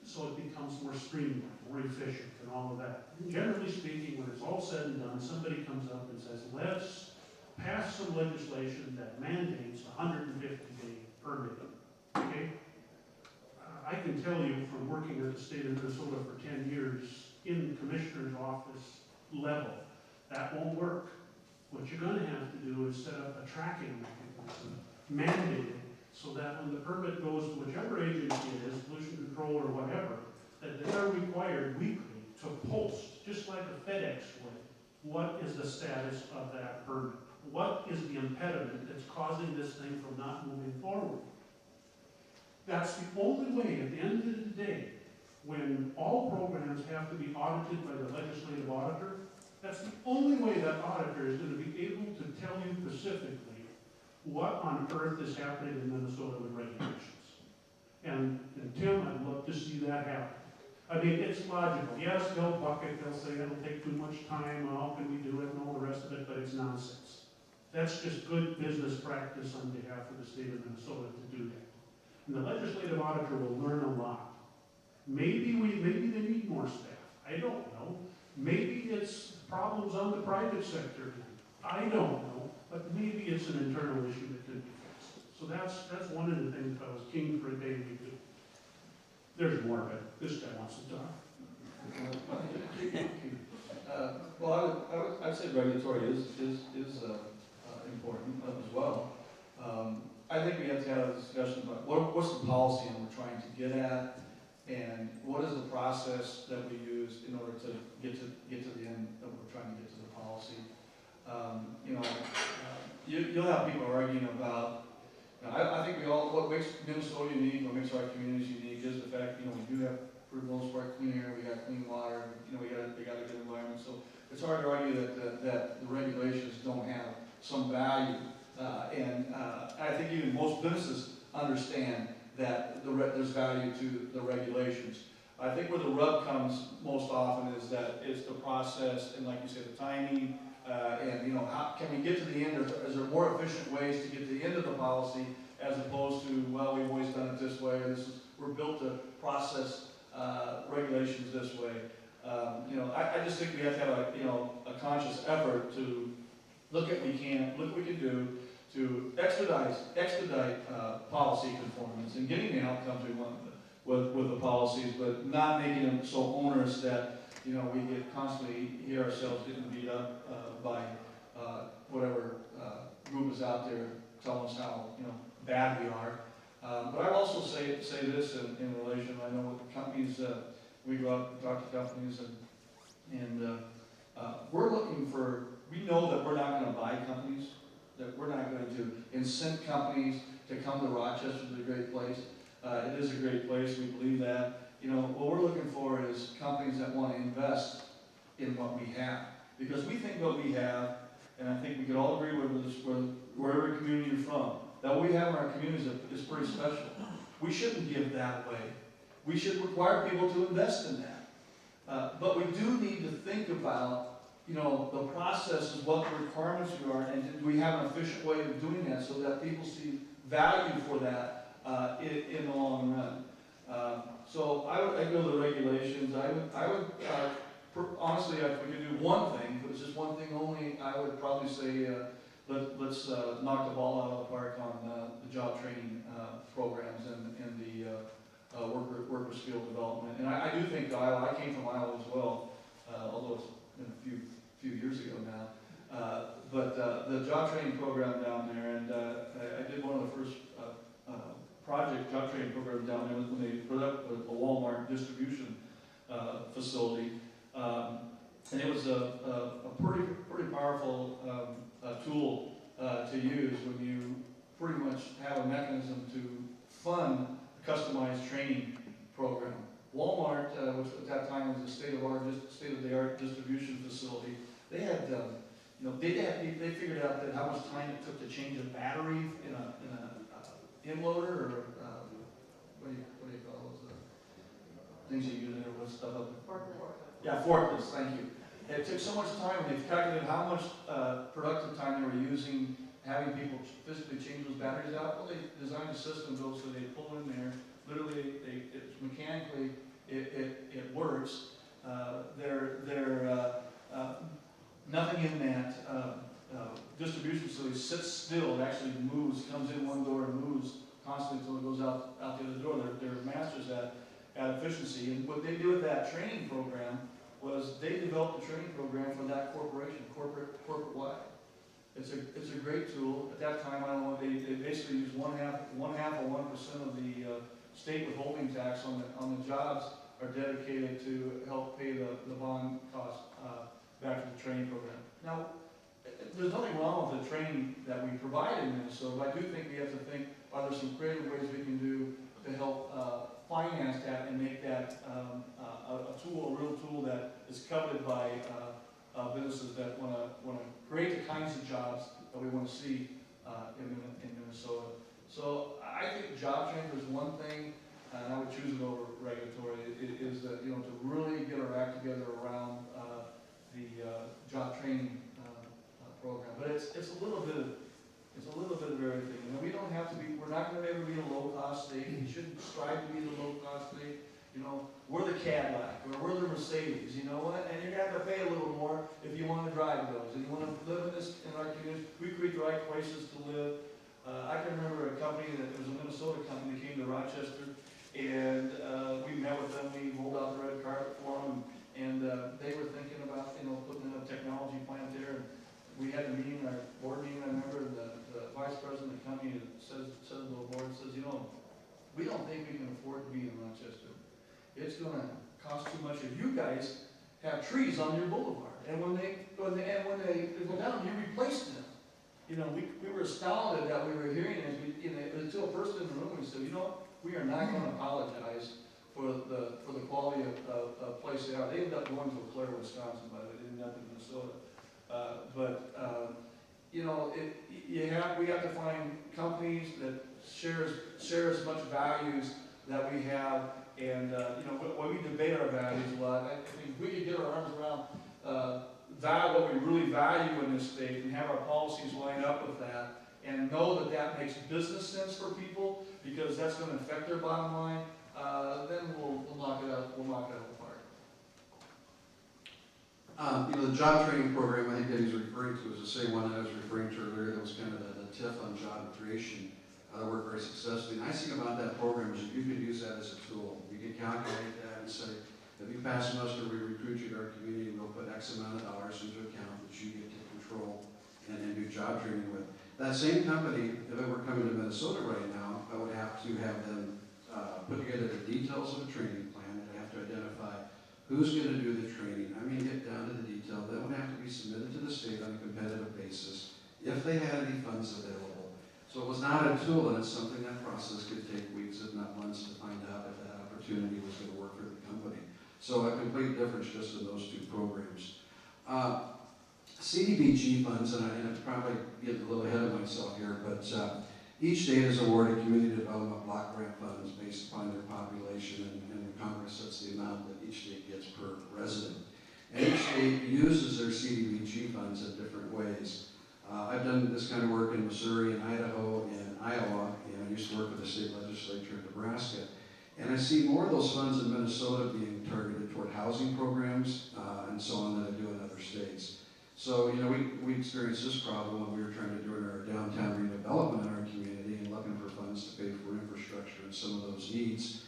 so it becomes more streamlined, more efficient, and all of that. And generally speaking, when it's all said and done, somebody comes up and says, let's pass some legislation that mandates 150-day permitting. Okay? I can tell you from working at the state of Minnesota for 10 years in the commissioner's office level, that won't work. What you're going to have to do is set up a tracking mechanism, mandate it, so that when the permit goes to whichever agency it is, pollution control or whatever, that they are required weekly to post, just like a FedEx would, what is the status of that permit? What is the impediment that's causing this thing from not moving forward? That's the only way, at the end of the day, when all programs have to be audited by the legislative auditor, that's the only way that auditor is going to be able to tell you specifically what on earth is happening in Minnesota with regulations. And Tim, I'd love to see that happen. I mean, it's logical. Yes, they'll bucket, they'll say it'll take too much time, how can we do it, and all the rest of it, but it's nonsense. That's just good business practice on behalf of the state of Minnesota to do that. And the legislative auditor will learn a lot. Maybe they need more staff. I don't know. Maybe it's problems on the private sector. I don't know. But maybe it's an internal issue that could be fixed. So that's one of the things if I was king for a day we do. There's more, but this guy wants to talk. Well, I'd say regulatory is important as well. I think we have to have a discussion about what's the policy and we're trying to get at, and what is the process that we use in order to get to the end that we're trying to get to the policy. You'll have people arguing about. I think what makes Minnesota unique, what makes our communities unique, is the fact we do have, for the most part, clean air, we got clean water, we got a good environment. So it's hard to argue that the regulations don't have some value. And I think even most businesses understand that there's value to the regulations. I think where the rub comes most often is that it's the process, and like you said, the timing, and you know, how can we get to the end, or is there more efficient ways to get to the end of the policy as opposed to, well, we've always done it this way, or we're built to process regulations this way. You know, I just think we have to have a conscious effort to look at what we can do to expedite policy conformance and getting the outcomes we want with the policies, but not making them so onerous that, you know, we get constantly hear ourselves getting beat up by whatever group is out there telling us how, you know, bad we are. But I'd also say this in relation, I know with companies, we go out and talk to companies, and we're looking for, we know that we're not going to buy companies, that we're not going to incent companies to come to Rochester. Is a great place. It is a great place, we believe that. You know, what we're looking for is companies that want to invest in what we have. Because we think what we have, and I think we could all agree with this, wherever community you're from, that what we have in our communities is pretty special. We shouldn't give that away. We should require people to invest in that. But we do need to think about, you know, the processes, what the requirements are, and do we have an efficient way of doing that so that people see value for that in the long run. So I would echo the regulations. I would honestly, if we could do one thing, if it was just one thing only, I would probably say let's knock the ball out of the park on the job training programs and the worker skill development. And I do think Iowa, I came from Iowa as well, although it's been a few years ago now. But the job training program down there, and I did one of the first job training program down there when they put up a Walmart distribution facility. And it was a pretty powerful tool to use when you pretty much have a mechanism to fund a customized training program. Walmart, which at that time was a state-of-the-art distribution facility, they had, you know, they figured out that how much time it took to change a battery in a inloader, or what do you call those things you use there with stuff up? Yeah, forklifts. Thank you. It took so much time, and they've calculated how much productive time they were using having people physically change those batteries out. Well, they designed a system though, so they pull in there. Literally, mechanically, it works. Nothing in that distribution facility sits still. It actually moves, comes in one door and moves constantly until it goes out the other door. They're masters at efficiency. And what they did with that training program was they developed a training program for that corporation, corporate-wide. It's a great tool. At that time, I don't know, they basically used one half of 1% of the state withholding tax on the jobs are dedicated to help pay the bond cost back to the training program. Now, there's nothing wrong with the training that we provide in Minnesota, but I do think we have to think, are there some creative ways we can do to help finance that and make that a real tool that is coveted by businesses that want to create the kinds of jobs that we want to see in Minnesota. So I think job training is one thing, and I would choose it over regulatory. Is that, you know, to really get our act together around the job training program. But it's a little bit of everything. You know, we don't have to be. We're not going to ever be a low-cost state. We shouldn't strive to be the low-cost state. You know, we're the Cadillac, or we're the Mercedes, you know what? And you're going to have to pay a little more if you want to drive those. And you want to live in our community. We create the right places to live. I can remember a company that was a Minnesota company that came to Rochester, and we met with them. We rolled out the red carpet for them, and they were thinking about, you know, putting in a technology plant there. And we had a meeting, our board meeting. I remember the vice president of the company says to the board, says, you know, we don't think we can afford to be in Rochester. It's going to cost too much if you guys have trees on your boulevard. And when they go down, you replace them. You know, we were astounded that we were hearing this. Until a person in the room, we said, you know, we are not going to apologize for the quality of place they are. They ended up going to Clare, Wisconsin, by the way. They ended up in Minnesota. You know, we have to find companies that share as much values that we have, And, you know, when we debate our values a lot, I think we could get our arms around what we really value in this state and have our policies line up with that and know that that makes business sense for people because that's going to affect their bottom line, then we'll knock it out. We'll knock it out of the park. You know, the job training program I think that he's referring to is the same one that I was referring to earlier. That was kind of the TIF on job creation. Worked very successfully. The nice thing about that program is that you can use that as a tool. You can calculate that and say, if you pass muster, we recruit you to our community, we'll put X amount of dollars into account that you get to control and do job training with. That same company, if it were coming to Minnesota right now, I would have to have them put together the details of a training plan. I'd have to identify who's going to do the training. I mean, get down to the detail. That would have to be submitted to the state on a competitive basis if they had any funds available. So it was not a tool, and it's something that process could take weeks, if not months, to find out if that opportunity was going to work for the company. So a complete difference just in those two programs. CDBG funds, and I'm probably getting a little ahead of myself here, but each state is awarded community development block grant funds based upon their population, and Congress sets the amount that each state gets per resident. And each state uses their CDBG funds in different ways. I've done this kind of work in Missouri and Idaho and Iowa, and I used to work with the state legislature in Nebraska. And I see more of those funds in Minnesota being targeted toward housing programs and so on than I do in other states. So, you know, we experienced this problem when we were trying to do our downtown redevelopment in our community and looking for funds to pay for infrastructure and some of those needs.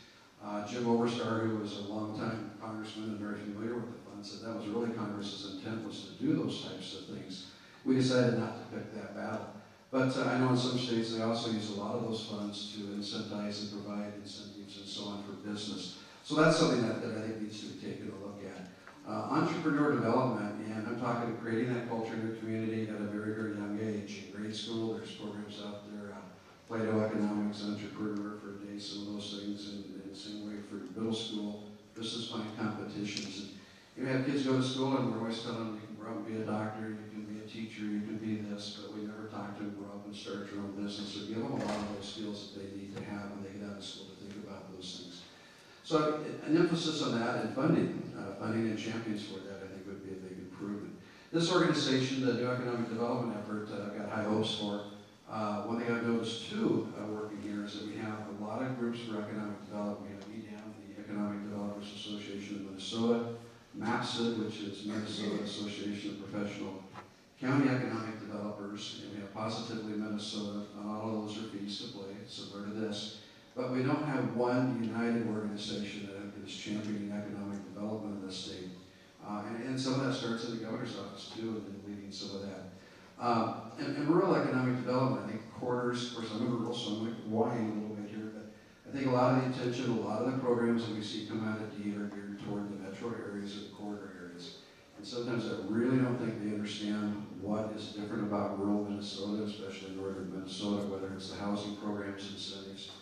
Jim Overstar, who was a longtime congressman and very familiar with the funds, said that was really Congress's intent, was to do those types of things. We decided not to pick that battle. But I know in some states they also use a lot of those funds to incentivize and provide incentives and so on for business. So that's something that I think needs to be taken a look at. Entrepreneur development, and I'm talking creating that culture in your community at a very, very young age. In grade school, there's programs out there, Plato Economics, Entrepreneur for a Day, some of those things, and the same way for middle school, business mind competitions. And you have kids go to school and we're always telling them you can grow up and be a doctor, you can be a teacher, you can be this, but we never talk to them, grow up and start your own business or give them a lot of those skills that they need to have when they get out of school to think about those things. So an emphasis on that and funding and champions for that I think would be a big improvement. This organization, the New Economic Development Effort, I've got high hopes for. One thing I've noticed too working here is that we have a lot of groups for economic development. We have EDAM, the Economic Developers Association of Minnesota, MAPSID, which is Minnesota Association of Professional County Economic Developers, and we have Positively Minnesota. Not all of those are fees to play, similar to this. But we don't have one united organization that is championing economic development in this state. And some of that starts in the governor's office too, and then leading some of that. And rural economic development, I think quarters, of course I'm in rural, so I'm like whining a little bit here, but I think a lot of the attention, a lot of the programs that we see come out of DEED are geared toward the metro areas and the corridor areas. And sometimes I really don't think they understand what is different about rural Minnesota, especially northern Minnesota, whether it's the housing programs, incentives,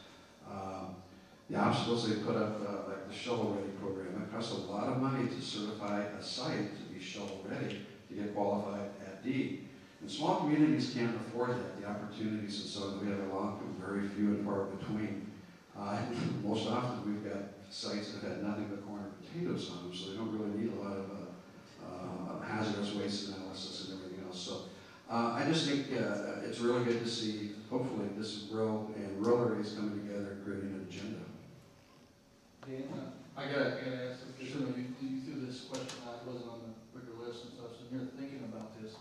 the obstacles they put up, like the shovel-ready program. It costs a lot of money to certify a site to be shovel-ready to get qualified at DEED. And small communities can't afford that, the opportunities and so on. We have a lot, very few and far between. Most often we've got sites that have had nothing but corn and potatoes on them, so they don't really need a lot of hazardous waste analysis and everything else. So I just think it's really good to see, hopefully, this grow and rural areas coming together and creating an agenda. Dan, I gotta ask, you threw this question out, it wasn't on the bigger list and stuff, so you're thinking about this.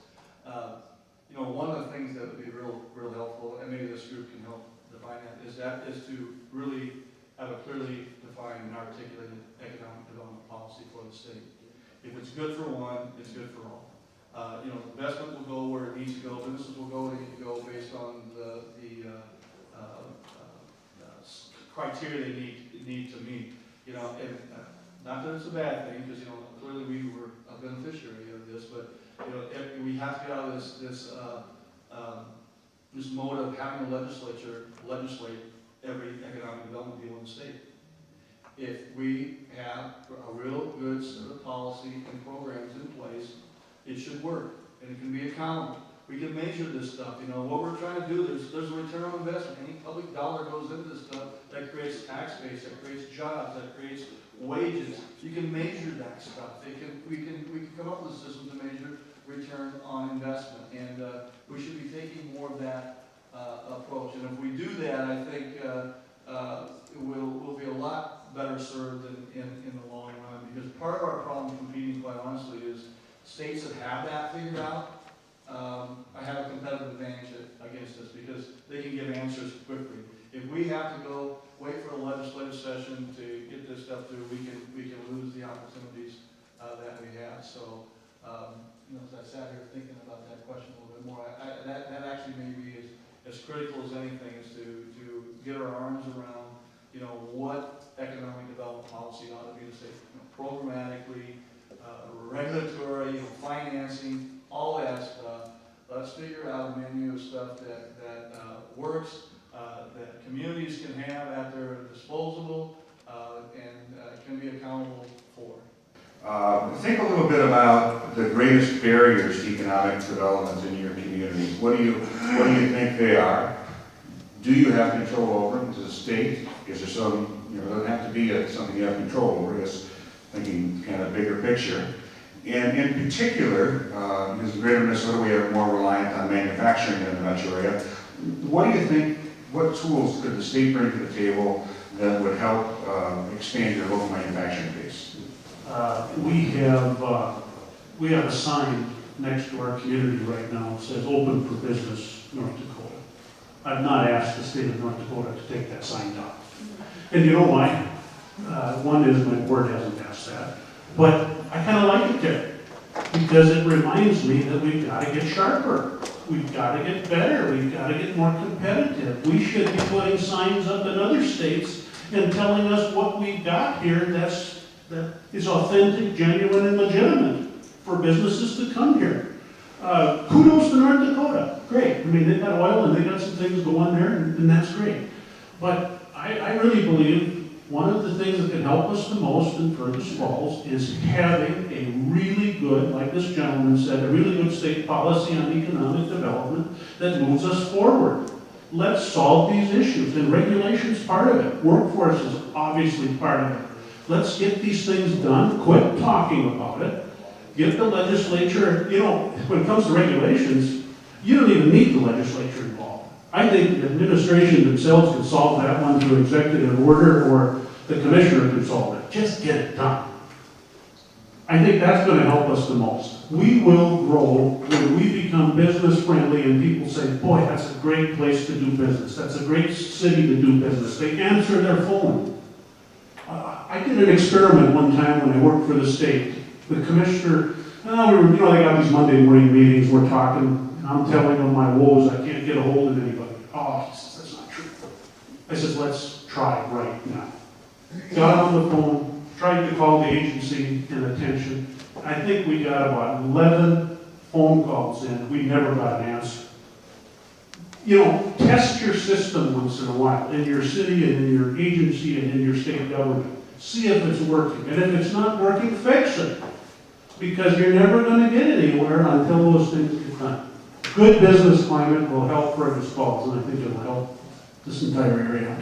You know, one of the things that would be real helpful, and maybe this group can help define that, is to really have a clearly defined and articulated economic development policy for the state. If it's good for one, it's good for all. You know, investment will go where it needs to go, businesses will go where they need to go based on the criteria they need to meet. You know, and not that it's a bad thing, because you know clearly we were a beneficiary of this, but you know we have to get out of this mode of having the legislature legislate every economic development deal in the state. If we have a real good set of policy and programs in place, it should work, and it can be accountable. We can measure this stuff, you know, what we're trying to do, there's a return on investment. Any public dollar goes into this stuff, that creates tax base, that creates jobs, that creates wages. You can measure that stuff. We can come up with a system to measure return on investment, and we should be taking more of that approach. And if we do that, I think we'll be a lot better served in the long run, because part of our problem competing, quite honestly, is states that have that figured out I have a competitive advantage against us, because they can give answers quickly. If we have to go wait for a legislative session to get this stuff through, we can lose the opportunities that we have. So, you know, as I sat here thinking about that question a little bit more, that actually may be as critical as anything, is to get our arms around, you know, what economic development policy ought to be to say, you know, programmatically, regulatory, you know, financing, all that stuff. Let's figure out a menu of stuff that works, that communities can have at their disposal, and can be accountable for. Think a little bit about the greatest barriers to economic development in your communities. What do you think they are? Do you have control over them as a state? Is there some, you know, it doesn't have to be something you have control over, just thinking kind of bigger picture. And in particular, because in greater Minnesota we are more reliant on manufacturing than the metro area. What do you think, what tools could the state bring to the table that would help expand your local manufacturing base? We have a sign next to our community right now that says "Open for Business, North Dakota." I've not asked the state of North Dakota to take that sign down. And you know why? One is my board hasn't asked that, but I kind of like it there, because it reminds me that we've got to get sharper. We've got to get better. We've got to get more competitive. We should be putting signs up in other states and telling us what we've got here that is authentic, genuine, and legitimate for businesses to come here. Kudos to North Dakota. Great. I mean, they've got oil and they've got some things going there, and that's great. But I really believe one of the things that can help us the most in Fergus Falls is having a really good, like this gentleman said, a really good state policy on economic development that moves us forward. Let's solve these issues, and regulation is part of it. Workforce is obviously part of it. Let's get these things done, quit talking about it, get the legislature, you know, when it comes to regulations, you don't even need the legislature involved. I think the administration themselves can solve that one through executive order, or the commissioner can solve it. Just get it done. I think that's going to help us the most. We will grow when we become business friendly and people say, boy, that's a great place to do business. That's a great city to do business. They answer their phone. I did an experiment one time when I worked for the state. The commissioner, they got these Monday morning meetings, we're talking, I'm telling them my woes, I can't get a hold of anybody. Oh, he says, that's not true. I said, let's try right now. Got on the phone, tried to call the agency and attention. I think we got about 11 phone calls in. We never got an answer. You know, test your system once in a while, in your city and in your agency and in your state government. See if it's working. And if it's not working, fix it. Because you're never going to get anywhere until those things get done. Good business climate will help Fergus Falls, and I think it will help this entire area.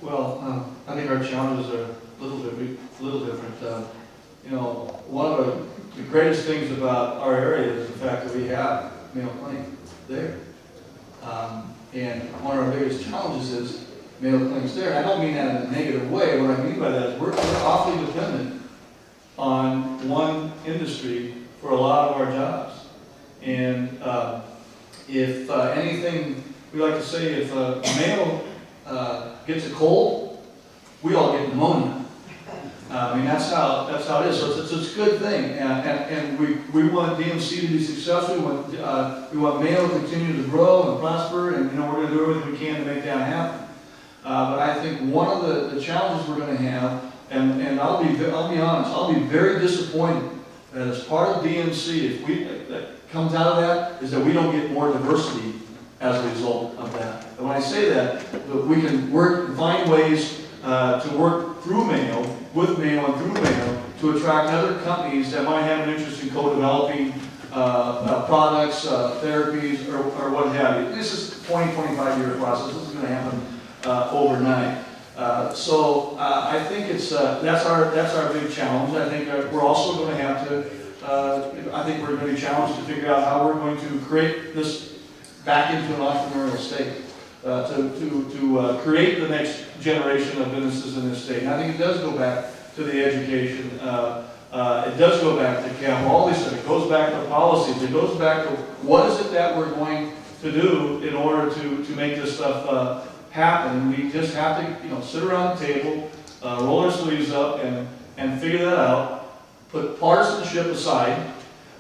Well, I think our challenges are a little different. You know, one of the greatest things about our area is the fact that we have Mayo Clinic there. And one of our biggest challenges is Mayo Clinic's there. I don't mean that in a negative way. What I mean by that is we're awfully dependent on one industry for a lot of our jobs. And if anything, we like to say if Mayo gets a cold, we all get pneumonia. I mean, that's how it is. So it's a good thing, and we want DMC to be successful. We want Mayo to continue to grow and prosper, and we're going to do everything we can to make that happen. But I think one of the challenges we're going to have, and I'll be honest, I'll be very disappointed that as part of DMC, if that comes out of that, is that we don't get more diversity as a result of that. And when I say that we can find ways to work through Mayo, with Mayo and through Mayo, to to attract other companies that might have an interest in co-developing products, therapies, or what have you. This is a 25-year process. This is going to happen overnight. So I think it's that's our big challenge. I think we're also going to have to. I think we're going to be challenged to figure out how we're going to create this back into an entrepreneurial state, to create the next generation of businesses in this state. And I think it does go back to the education. It does go back to capital. All these things. It goes back to policies. It goes back to what is it that we're going to do in order to make this stuff happen. We just have to, sit around the table, roll our sleeves up, and figure that out. Put partisanship aside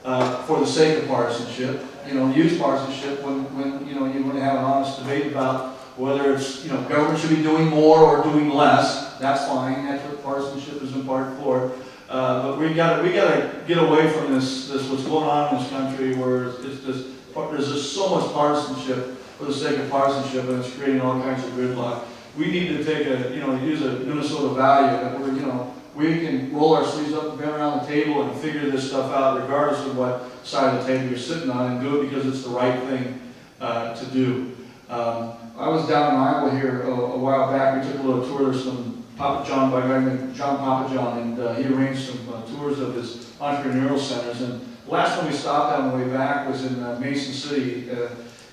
for the sake of partisanship. Use partisanship when you want to have an honest debate about whether it's government should be doing more or doing less. That's fine. That's what partisanship is in part for. But we got to get away from this what's going on in this country where there's just so much partisanship for the sake of partisanship, and it's creating all kinds of gridlock. We need to take use a Minnesota value that we can roll our sleeves up and bend around the table and figure this stuff out regardless of what side of the table you're sitting on, and do it because it's the right thing to do. I was down in Iowa here a while back. We took a little tour of some Papa John by a guy named John Papa John, and he arranged some tours of his entrepreneurial centers. And the last one we stopped on the way back was in Mason City.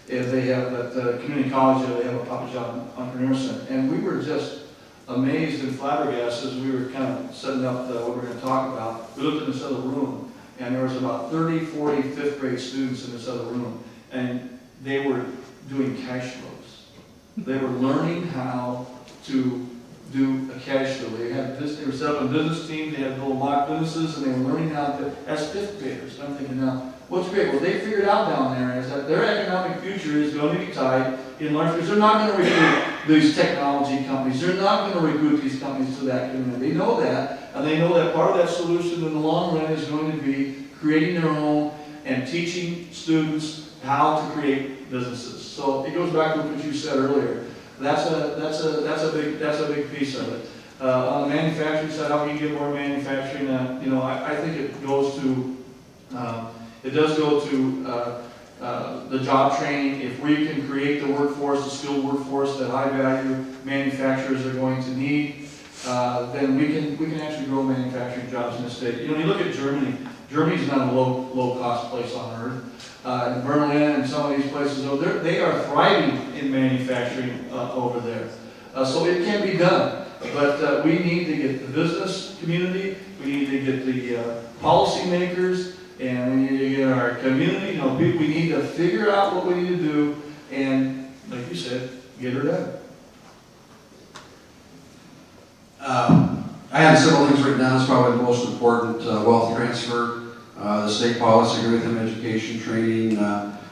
They have at community college there, they have a Papa John Entrepreneur Center. And we were just amazed and flabbergasted as we were kind of setting up what we're going to talk about. We looked in this other room, and there was about 30, 40 fifth grade students in this other room, and they were doing cash flows. They were learning how to do a cash flow. They were set up a business team, they had little mock businesses, and they were learning how to, as fifth graders. And I'm thinking now, what's great? Well, they figured out down there is that their economic future is going to be tied in large because they're not going to recruit these technology companies. They're not going to recruit these companies to that community. They know that, and they know that part of that solution in the long run is going to be creating their own and teaching students how to create businesses. So it goes back to what you said earlier. That's a big piece of it. On the manufacturing side, how can you get more manufacturing? I think it goes to it does go to the job training. If we can create the workforce, the skilled workforce that high-value manufacturers are going to need, then we can actually grow manufacturing jobs in the state. You look at Germany. Germany's not a low-cost place on earth. In Berlin and some of these places, they are thriving in manufacturing over there. So it can be done. But we need to get the business community, we need to get the policymakers, and we need to get our community. We need to figure out what we need to do, and like you said, get her done. I had several things written down. It's probably the most important: wealth transfer, the state policy, curriculum, education, training,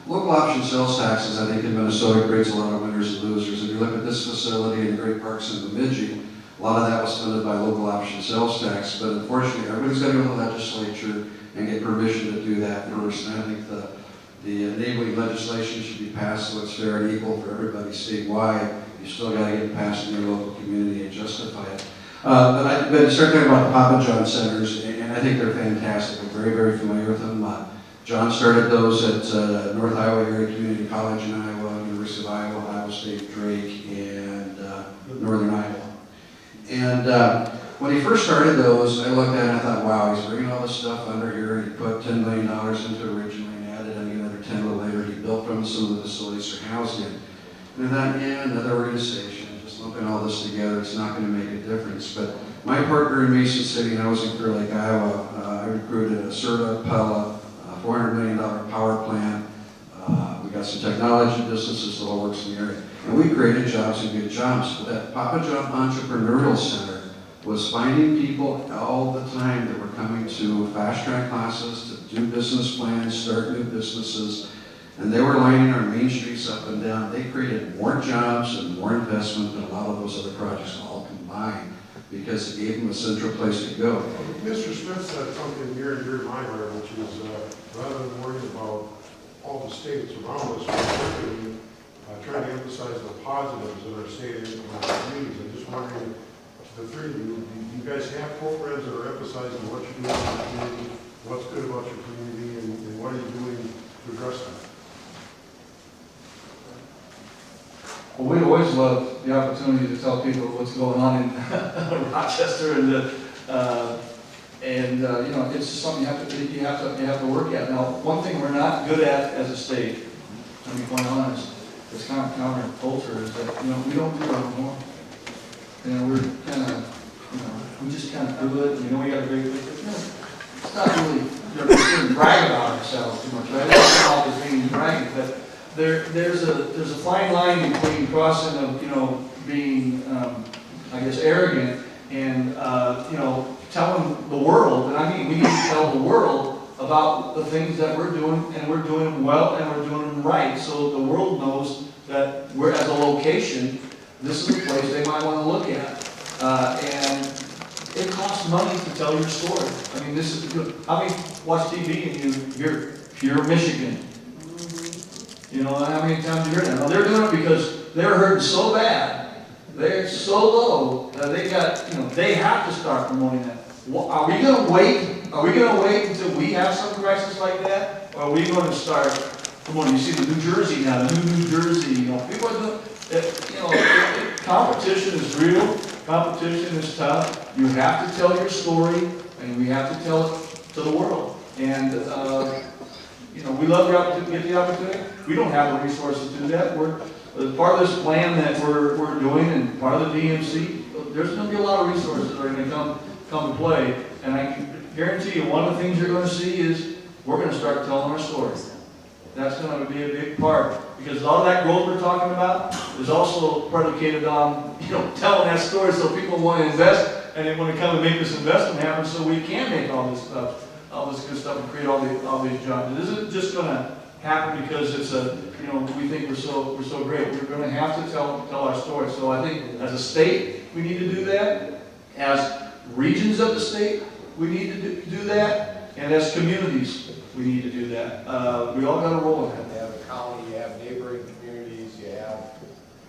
local option sales taxes. I think in Minnesota creates a lot of winners and losers. If you look at this facility in Great Parks in Bemidji, a lot of that was funded by local option sales tax. But unfortunately, everybody's got to go to the legislature and get permission to do that first. And I think the enabling legislation should be passed so it's fair and equal for everybody statewide. You still got to get it passed in your local community and justify it. But I start talking about the Papa John centers, and I think they're fantastic. I'm very, very familiar with them. John started those at North Iowa Area Community College in Iowa, University of Iowa, Iowa State, Drake, and Northern Iowa. And when he first started those, I looked at it and I thought, wow, he's bringing all this stuff under here. He put $10 million into it originally and added another 10 a little later. He built from some of the facilities for housing. And I thought, yeah, another organization, just lumping all this together, it's not going to make a difference. But my partner in Mason City, and I was in Clear Lake, Iowa, I recruited a Serta, Pella, $400 million power plant. We got some technology businesses that all works in the area. And we created jobs and good jobs. But that Papa John Entrepreneurial Center was finding people all the time that were coming to fast track classes to do business plans, start new businesses, and they were lining our main streets up and down. They created more jobs and more investment than a lot of those other projects all combined because it gave them a central place to go. Mr. Smith said something near and dear to my heart, which is rather than worrying about all the states around us, we're trying to emphasize the positives in our state and our communities. I'm just wondering, the three of you, do you guys have programs that are emphasizing what you're doing in the community, what's good about your community, and what are you doing to address that? Well, we always love the opportunity to tell people what's going on in Rochester, and you know, it's just something you have to work at. Now, one thing we're not good at as a state, to be quite honest, it's kind of counterculture, is that, you know, we don't do it anymore. You know, we're kind of, you know, we just kind of do it. You know, we got a great, it's not really, we shouldn't brag about ourselves too much, right? It's not always being bragging, but there's a fine line between crossing of, you know, being, I guess, arrogant and, you know, telling the world, and I mean, we need to tell the world about the things that we're doing, and we're doing them well, and we're doing them right, so the world knows that we're, as a location, this is a place they might want to look at. And it costs money to tell your story. I mean, this is, how many watch TV and you're Michigan? You know, how many times you heard that? Well, they're doing it because they're hurting so bad, they're so low, that they got, you know, they have to start promoting that. Are we going to wait? Are we going to wait until we have some crisis like that? Or are we going to start promoting? You see the New Jersey now, the New Jersey, you know, people are doing, you know, competition is real, competition is tough. You have to tell your story, and we have to tell it to the world. And, you know, we love the opportunity, get the opportunity. We don't have the resources to do that. We're part of this plan that we're doing, and part of the DMC. There's going to be a lot of resources that are going to come to play, and I can guarantee you one of the things you're going to see is we're going to start telling our story. That's going to be a big part, because all that growth we're talking about is also predicated on, you know, telling that story so people want to invest, and they want to come and make this investment happen, so we can make all this stuff, all this good stuff, and create all these jobs. It isn't just going to happen because it's a, you know, we think we're so great. We're going to have to tell our story. So I think as a state we need to do that. As regions of the state we need to do that, and as communities we need to do that. We all got a role in that. You have a county, you have neighboring communities, you have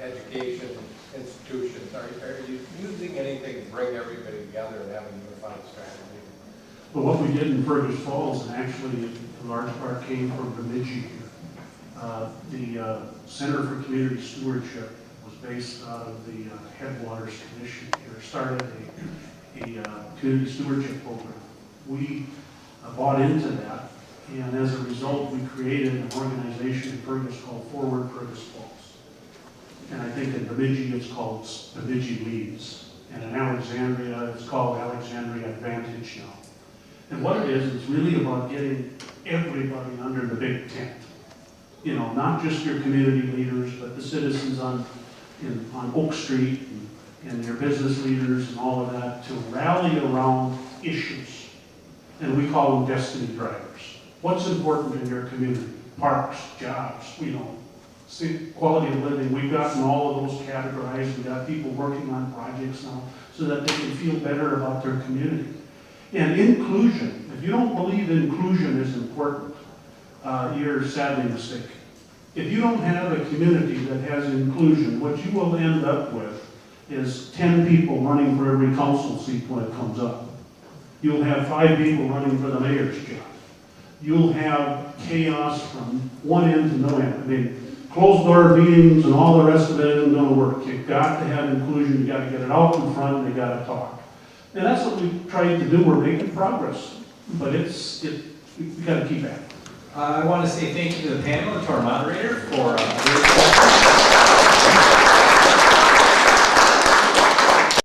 education institutions. Are you using anything to bring everybody together and have a unified strategy? But what we did in Fergus Falls, and actually a large part came from Bemidji here. The Center for Community Stewardship was based out of the Headwaters Commission here, started a community stewardship program. We bought into that, and as a result, we created an organization in Fergus called Forward Fergus Falls. And I think in Bemidji it's called Bemidji Leads, and in Alexandria it's called Alexandria Advantage now. And what it is, it's really about getting everybody under the big tent. You know, not just your community leaders, but the citizens on Oak Street and your business leaders and all of that to rally around issues. And we call them destiny drivers. What's important in your community? Parks, jobs, you know, quality of living. We've gotten all of those categorized. We've got people working on projects now so that they can feel better about their community. And inclusion, if you don't believe inclusion is important, you're sadly mistaken. If you don't have a community that has inclusion, what you will end up with is 10 people running for every council seat when it comes up. You'll have 5 people running for the mayor's job. You'll have chaos from one end to no end. I mean, closed-door meetings and all the rest of it isn't going to work. You've got to have inclusion. You've got to get it out in front, and you've got to talk. And that's what we've tried to do. We're making progress, but we've got to keep at it. I want to say thank you to the panel and to our moderator for